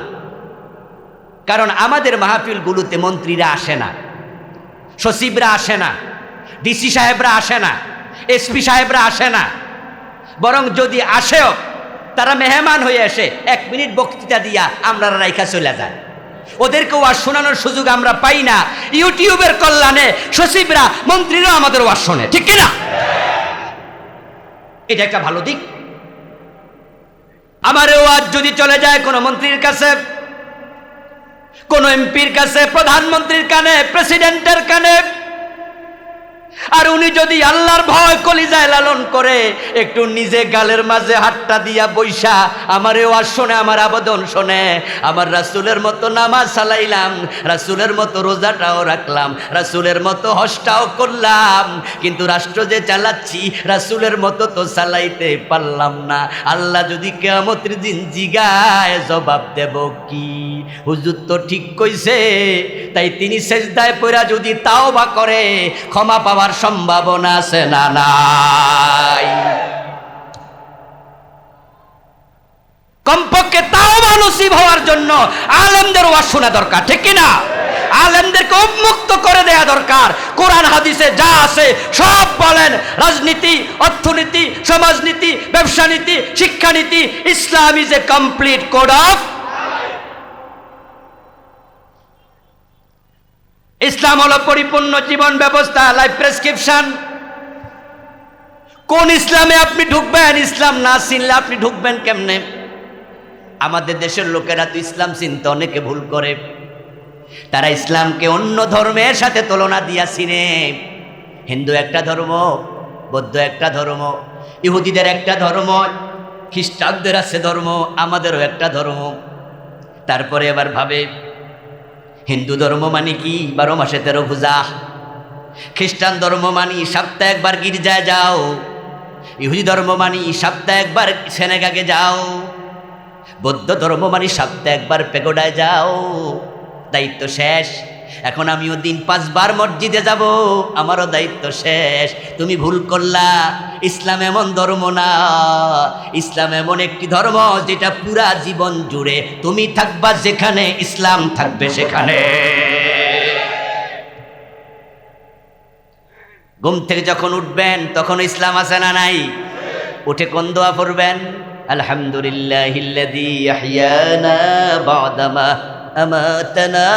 কারণ আমাদের মাহফিলগুলোতে মন্ত্রীরা আসে না, সচিবরা আসে না, ডিসি সাহেবরা আসে না, এসপি সাহেবরা আসে না, বরং যদি আসেও তারা মেহমান হয়ে এসে 1 মিনিট বক্তৃতা দিয়া আমরা রাইখা চলে যায়। ওদেরকে ওয়াজ শোনানোর সুযোগ আমরা পাই না। ইউটিউবের কল্যাণে সচিবরা, মন্ত্রীরা আমাদের ওয়াজ শোনে, ঠিক কিনা? এটা একটা ভালো দিক। আমার ওয়াজ যদি চলে যায় কোনো মন্ত্রীর কাছে, কোন এমপির কাছে, প্রধানমন্ত্রীর কানে, প্রেসিডেন্টের কানে, আর উনি যদি আল্লাহর ভয় কলিজায় লালন করে একটু নিজে গালের মাঝে হাতটা দিয়া বৈশা আমার ওয়াজ শোনে, আমার আবেদন শোনে, আমার রাসূলের মতো নামাজ চালাইলাম, রাসূলের মতো রোজাটাও রাখলাম, রাসূলের মতো হজটাও করলাম, কিন্তু রাষ্ট্র যে চালাচ্ছি রাসূলের মতো তো চালাইতে পারলাম না। আল্লাহ যদি কিয়ামতের দিন জিগায় জবাব দেব কি? হুজুর তো ঠিক কইছে। তাই তিনি সেজদায় পড়া যদি তাওবা করে ক্ষমা পাওয়ার সম্ভাবনা আছে না নাই? কমপক্ষে তাওবা নসিব হওয়ার জন্য আলেমদের ওয়াজ শোনা দরকার, ঠিক কি না? আলেমদেরকে উন্মুক্ত করে দেয়া দরকার। কোরআন হাদিসে যা আছে সব বলেন। রাজনীতি, অর্থনীতি, সমাজনীতি, ব্যবসা নীতি, শিক্ষানীতি, Islam is a complete code of. ইসলাম হলো পরিপূর্ণ জীবন ব্যবস্থা, লাইফ প্রেসক্রিপশন। কোন ইসলামে আপনি ঢুকবেন? ইসলাম না চিনলে আপনি ঢুকবেন কেমনে? আমাদের দেশের লোকেরা তো ইসলাম চিনতে অনেকে ভুল করে। তারা ইসলামকে অন্য ধর্মের সাথে তুলনা দিয়া চিনে। হিন্দু একটা ধর্ম, বৌদ্ধ একটা ধর্ম, ইহুদিদের একটা ধর্ম, খ্রিস্টানদের আছে ধর্ম, আমাদেরও একটা ধর্ম। তারপরে এবার ভাবে হিন্দু ধর্ম মানে কি 12 মাসে 13 পূজা, খ্রিস্টান ধর্ম মানি সপ্তাহে একবার গির্জায় যাও, ইহুদি ধর্ম মানি সপ্তাহে একবার সিনেগাগে যাও, বৌদ্ধ ধর্ম মানি সপ্তাহে একবার পেগোডায় যাও। দায়িত্ব শেষ। এখন আমিও দিন 5 বার মসজিদে যাব, আমারও দায়িত্ব শেষ। তুমি ভুল করলা। ইসলাম এমন ধর্ম না। ইসলাম এমন একটি ধর্ম যেটা পুরা জীবন জুড়ে তুমি থাকবা যেখানে, ইসলাম থাকবে সেখানে। ঘুম থেকে যখন উঠবেন তখন ইসলাম আছে না নাই? উঠে কোন দোয়া পড়বেন? আলহামদুলিল্লাহিল্লাযী আহইয়ানা বা'দামা আমাতানা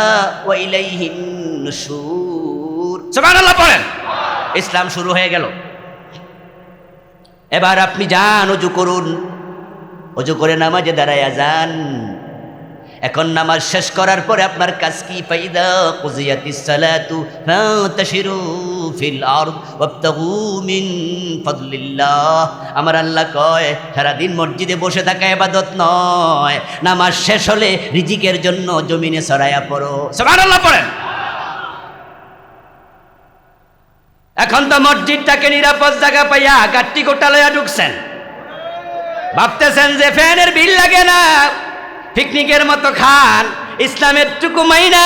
ওয়া ইলাইহিন নুশুর। সুবহানাল্লাহ পড়েন। ইসলাম শুরু হয়ে গেল। এবার আপনি যান, ওযু করুন, ওযু করে নামাজে দাঁড়ায়া যান। এখন নামাজ শেষ করার পরে আপনার কাজ কি? ফাইদা কুজিয়াতিস সালাতু ফাতাশিরু ফিল আরদ ওয়াবতাগু মিন ফাদলিল্লাহ। আমার আল্লাহ কয় সারাদিন মসজিদে বসে থাকা ইবাদত নয়, নামাজ শেষ হলে রিজিকের জন্য জমিনে ছড়ায়া পড়ো। সুবহানাল্লাহ পড়েন। এখন তো মসজিদটাকে নিরাপদ জায়গা পাইয়া গাট্টি গোটা লইয়া ঢুকছেন, ভাবতেছেন যে ফ্যানের বিল লাগে না, পিকনিকের মতো খান, ইসলামের টুকু মাইনা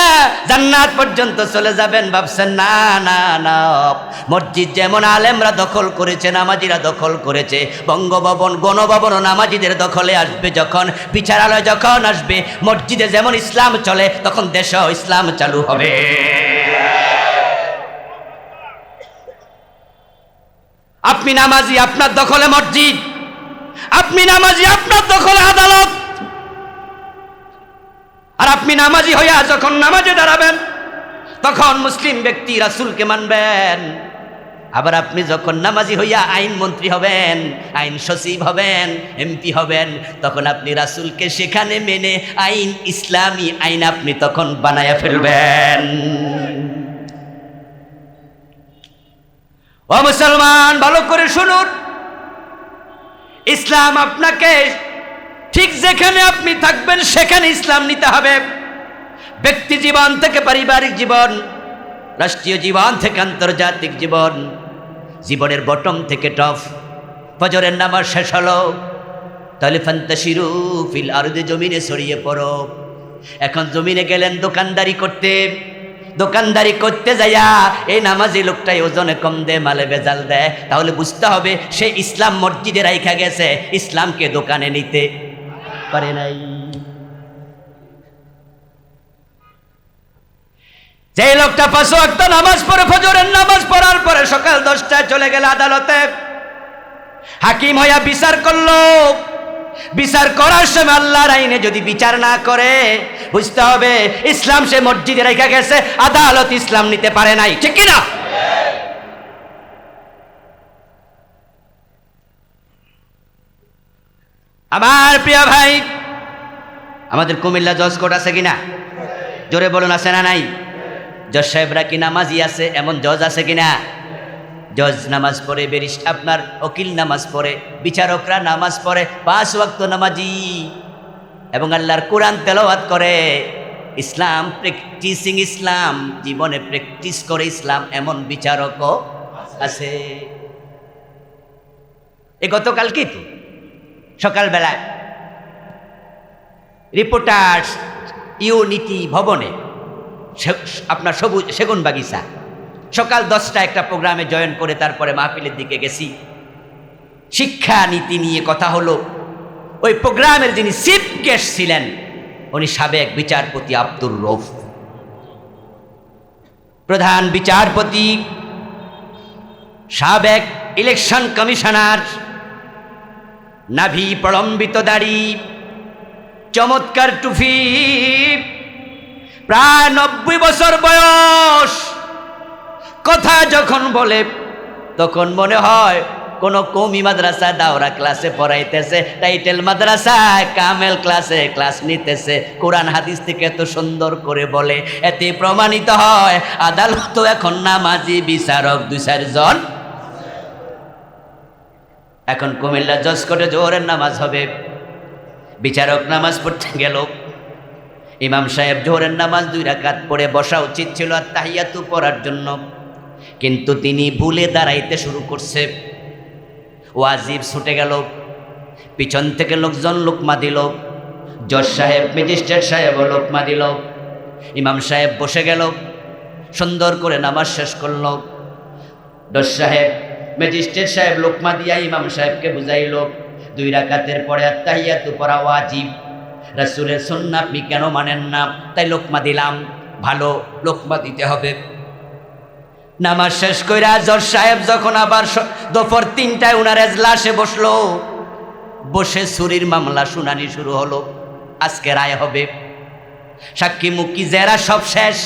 জান্নাত পর্যন্ত চলে যাবেন। ভাবছেন না না না, মসজিদ যেমন আলেমরা দখল করেছে, নামাজিরা দখল করেছে, বঙ্গভবন, গণভবন নামাজিদের দখলে আসবে যখন, বিচারালয় যখন আসবে, মসজিদে যেমন ইসলাম চলে তখন দেশেও ইসলাম চালু হবে। আপনি নামাজি, আপনার দখলে মসজিদ। আপনি নামাজি, আপনার দখলে আদালত। আর আপনি নামাজি হইয়া যখন নামাজে দাঁড়াবেন তখন মুসলিম ব্যক্তি রাসূলকে মানবেন। আবার আপনি যখন নামাজি হইয়া আইন মন্ত্রী হবেন, আইন সচিব হবেন, এমপি হবেন, তখন আপনি রাসূলকে সেখানে মেনে আইন, ইসলামী আইন আপনি তখন বানায়া ফেলবেন। ও মুসলমান, ভালো করে শুনুন, ইসলাম আপনাকে ঠিক যেখানে আপনি থাকবেন সেখানে ইসলাম নিতে হবে। ব্যক্তি জীবন থেকে পারিবারিক জীবন, রাষ্ট্রীয় জীবন থেকে আন্তর্জাতিক জীবন, জীবনের বটম থেকে টপ। ফজরের নামাজ শেষ হলো, তাহলে ফান্তাশিরু ফিল আরদি, জমিনে ছড়িয়ে পড়ো। এখন জমিনে গেলেন দোকানদারি করতে, দোকানদারি করতে যাইয়া এই নামাজি লোকটাই ওজনে কম দেয়, মালে ভেজাল দেয়, তাহলে বুঝতে হবে সে ইসলাম মসজিদে রাইখা গেছে, ইসলামকে দোকানে নিতে পারে নাই। যে লোকটা 5 ওয়াক্ত নামাজ পড়ে, ফজরের নামাজ পড়ার পরে সকাল 10টায় চলে গেল আদালতে, হাকিম হইয়া বিচার করলো। বিচার করার সময় আল্লাহর আইনে যদি বিচার না করে, বুঝতে হবে ইসলাম সে মসজিদে রেখে গেছে, আদালত ইসলাম নিতে পারে নাই, ঠিক কিনা? আমার প্রিয় ভাই, আমাদের কুমিল্লা জজ কোর্ট আছে কিনা? জোরে বলুন, আছে না নাই? জজ সাহেবরা কি নামাজি আছে? এমন জজ আছে কিনা? জজ নামাজ পড়ে, আপনার উকিল নামাজ পড়ে, বিচারকরা নামাজ পড়ে, 5 ওয়াক্ত নামাজি এবং আল্লাহর কোরআন তেলাওয়াত করে। ইসলাম প্র্যাকটিসিং, ইসলাম জীবনে প্র্যাকটিস করে ইসলাম, এমন বিচারকও আছে। গতকালকে তো সকালবেলায় রিপোর্টার্স ইউনিটি ভবনে, আপনার সবুজ সেগুন বাগিচা, সকাল 10টা একটা প্রোগ্রামে জয়েন করে তারপরে মাহফিলের দিকে গেছি। শিক্ষা নীতি নিয়ে কথা হলো। ওই প্রোগ্রামের যিনি চিফ গেস্ট ছিলেন উনি সাবেক বিচারপতি আব্দুর রউফ, প্রধান বিচারপতি, সাবেক ইলেকশন কমিশনার, নাভি প্রলম্বিত দাড়ি, চমৎকার টুপি, প্রায় 90 বছর বয়স। কথা যখন বলে তখন মনে হয় কোন কওমি মাদ্রাসা দাওরা ক্লাসে পড়াইতেছে, টাইটেল মাদ্রাসায় কামেল ক্লাসে ক্লাস নিতেছে। কোরআন হাদিস থেকে এত সুন্দর করে বলে, এতে প্রমাণিত হয় আদালত এখন নামাজি বিচারক 2-4 জন। এখন কুমিল্লা জজ কোর্টে জোহরের নামাজ হবে, বিচারক নামাজ পড়তে গেল। ইমাম সাহেব জোহরের নামাজ 2 রাকাত পড়ে বসা উচিত ছিল তাহিয়াতু পড়ার জন্য, কিন্তু তিনি ভুলে দাঁড়াইতে শুরু করছে। ওয়াজিব ছুটে গেল, পিছন থেকে লোকজন লোকমা দিল, জজ সাহেব ম্যাজিস্ট্রেট সাহেবও লোকমা দিল। ইমাম সাহেব বসে গেল, সুন্দর করে নামাজ শেষ করল। জজ সাহেব ম্যাজিস্ট্রেট সাহেব লোকমা দিয়া ইমাম সাহেবকে বুঝাইল 2 রাকাতের পরে তাহিয়াতু পড়া ওয়াজিব, রাসূলের সুন্নাহ আপনি কেন মানেন না? তাই লোকমা দিলাম, ভালো লোকমা দিতে হবে। নামাজ শেষ কইরা জজ সাহেব যখন আবার দুপুর 3টায় উনার এজলাসে বসলো, বসে চুরির মামলা শুনানি শুরু হলো। আজকে রায় হবে, সাক্ষী মুক্কি জেরা সব শেষ।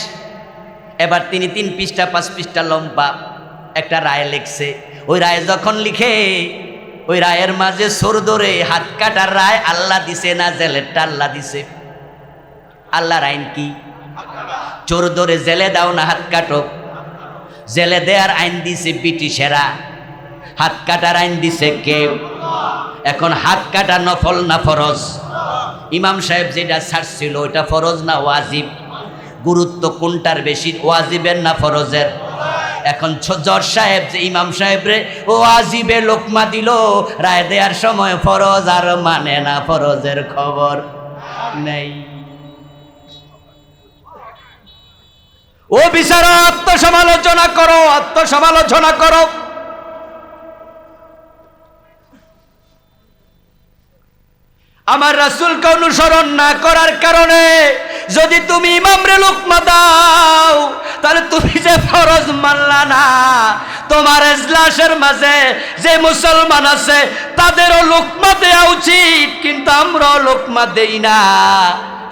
এবার তিনি 3 পৃষ্ঠা 5 পৃষ্ঠা লম্বা একটা রায় লিখছে। ওই রায় যখন লিখে, ওই রায়ের মাঝে সোর ধরে হাত কাটার রায় আল্লাহ দিছে না জেলেরটা আল্লাহ দিছে? আল্লাহর আইন কি? চোর ধরে জেলে দাও না হাত কাটো। জেলে দেওয়ার আইন দিছে ব্রিটিশেরা, হাত কাটার আইন দিছে কে? এখন হাত কাটা নফল না ফরজ? ইমাম সাহেব যেটা ছাড়ছিল ওটা ফরজ না ওয়াজিব? গুরুত্ব কোনটার বেশি, ওয়াজিবের না ফরজের? এখন জজ সাহেব যে ইমাম সাহেব রে ওয়াজিবে লোকমা দিল, রায় দেওয়ার সময় ফরজ আর মানে না, ফরজের খবর নেই। ও বিচারক, আত্মসমালোচনা করো, আত্মসমালোচনা করো। আমার রাসূলকে অনুসরণ না করার কারণে যদি তুমি ইমামরে লোকমা দাও, তাহলে তুমি যে ফরজ মানলা না। তোমার এজলাসের মাঝে যে মুসলমান আছে তাদেরও লোকমা দেওয়া উচিত, কিন্তু আমরাও লোকমা দেই না।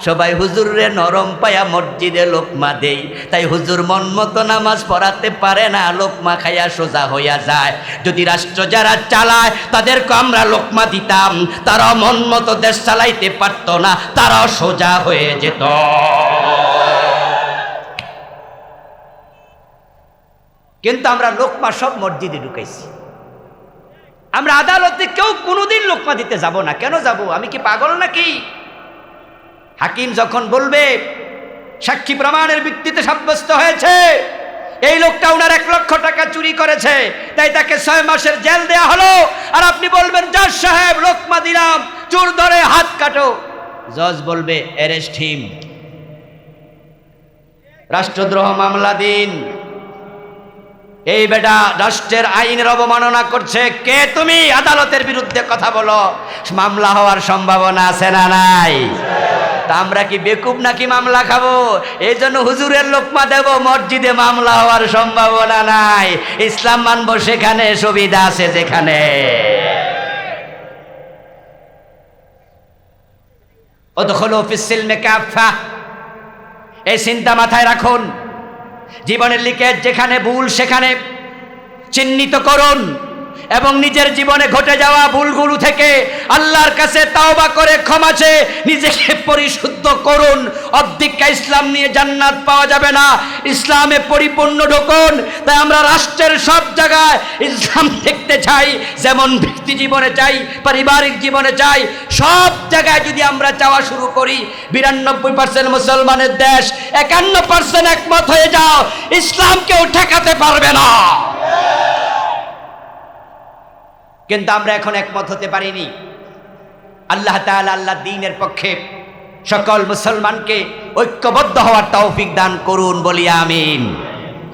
সবাই হুজুরে নরম পায়া মসজিদে লোকমা দেই, তাই হুজুর মন মতো নামাজ পড়াতে পারে না, লোকমা খাইয়া সোজা হইয়া যায়। যদি রাষ্ট্র যারা চালায় তাদেরকে আমরা লোকমা দিতাম, তারা মন মতো দেশ চালাইতে পারত না, তারাও সোজা হয়ে যেত। কিন্তু আমরা লোকমা সব মসজিদে ঢুকাইছি। আমরা আদালতে কেউ কোনোদিন লোকমা দিতে যাব না। কেন যাব? আমি কি পাগল নাকি? হাকিম যখন বলবে সাক্ষী প্রমাণের ভিত্তিতে সাব্যস্ত হয়েছে এই লোকটা ওনার 1 লক্ষ টাকা চুরি করেছে, তাই তাকে 6 মাসের জেল দেয়া হলো, আর আপনি বলবেন জজ সাহেব লোকমা দিলাম, চোর ধরে হাত কাটো। জজ বলবে অ্যারেস্ট হিম, রাষ্ট্রদ্রোহ মামলা দিন। এই বেটা রাষ্ট্রের আইনের অবমাননা করছে, কে তুমি? আদালতের বিরুদ্ধে কথা বলো, মামলা হওয়ার সম্ভাবনা আছে না নাই? তা আমরা কি বেকুব নাকি মামলা খাবো? এই জন্য হুজুরের লোকমা দেব, মসজিদে মামলা হওয়ার সম্ভাবনা নাই। ইসলাম মানবো সেখানে, সুবিধা আছে যেখানে। উদখুলু ফিস সিলমি কাফা, এই চিন্তা মাথায় রাখুন। জীবনের লিকেজ যেখানে ভুল সেখানে চিহ্নিত করুন, এবং নিজের জীবনে ঘটে যাওয়া ভুলগুলো থেকে আল্লাহর কাছে তাওবা করে ক্ষমা চেয়ে নিজেকে পরিশুদ্ধ করুন। অর্ধেকটা ইসলাম নিয়ে জান্নাত পাওয়া যাবে না, ইসলামে পরিপূর্ণ ঢুকুন। তাই আমরা রাষ্ট্রের সব জায়গায় ইসলাম দেখতে চাই, যেমন ব্যক্তি জীবনে চাই, পারিবারিক জীবনে চাই, সব জায়গায় যদি আমরা চাওয়া শুরু করি, 92% মুসলমানের দেশ, 51% একমত হয়ে যাও, ইসলামকেও ঠেকাতে পারবে না। কিন্তু আমরা এখন একমত হতে পারিনি। আল্লাহ তাআলা আল্লাহ দ্বীনের পক্ষে সকল মুসলমানকে ঐক্যবদ্ধ হওয়ার তৌফিক দান করুন, বলি আমিন।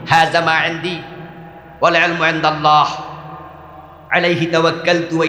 হাযা মা ইনদি ওয়াল ইলমু ইনদাল্লাহ আলাইহি তাওয়াক্কালতু।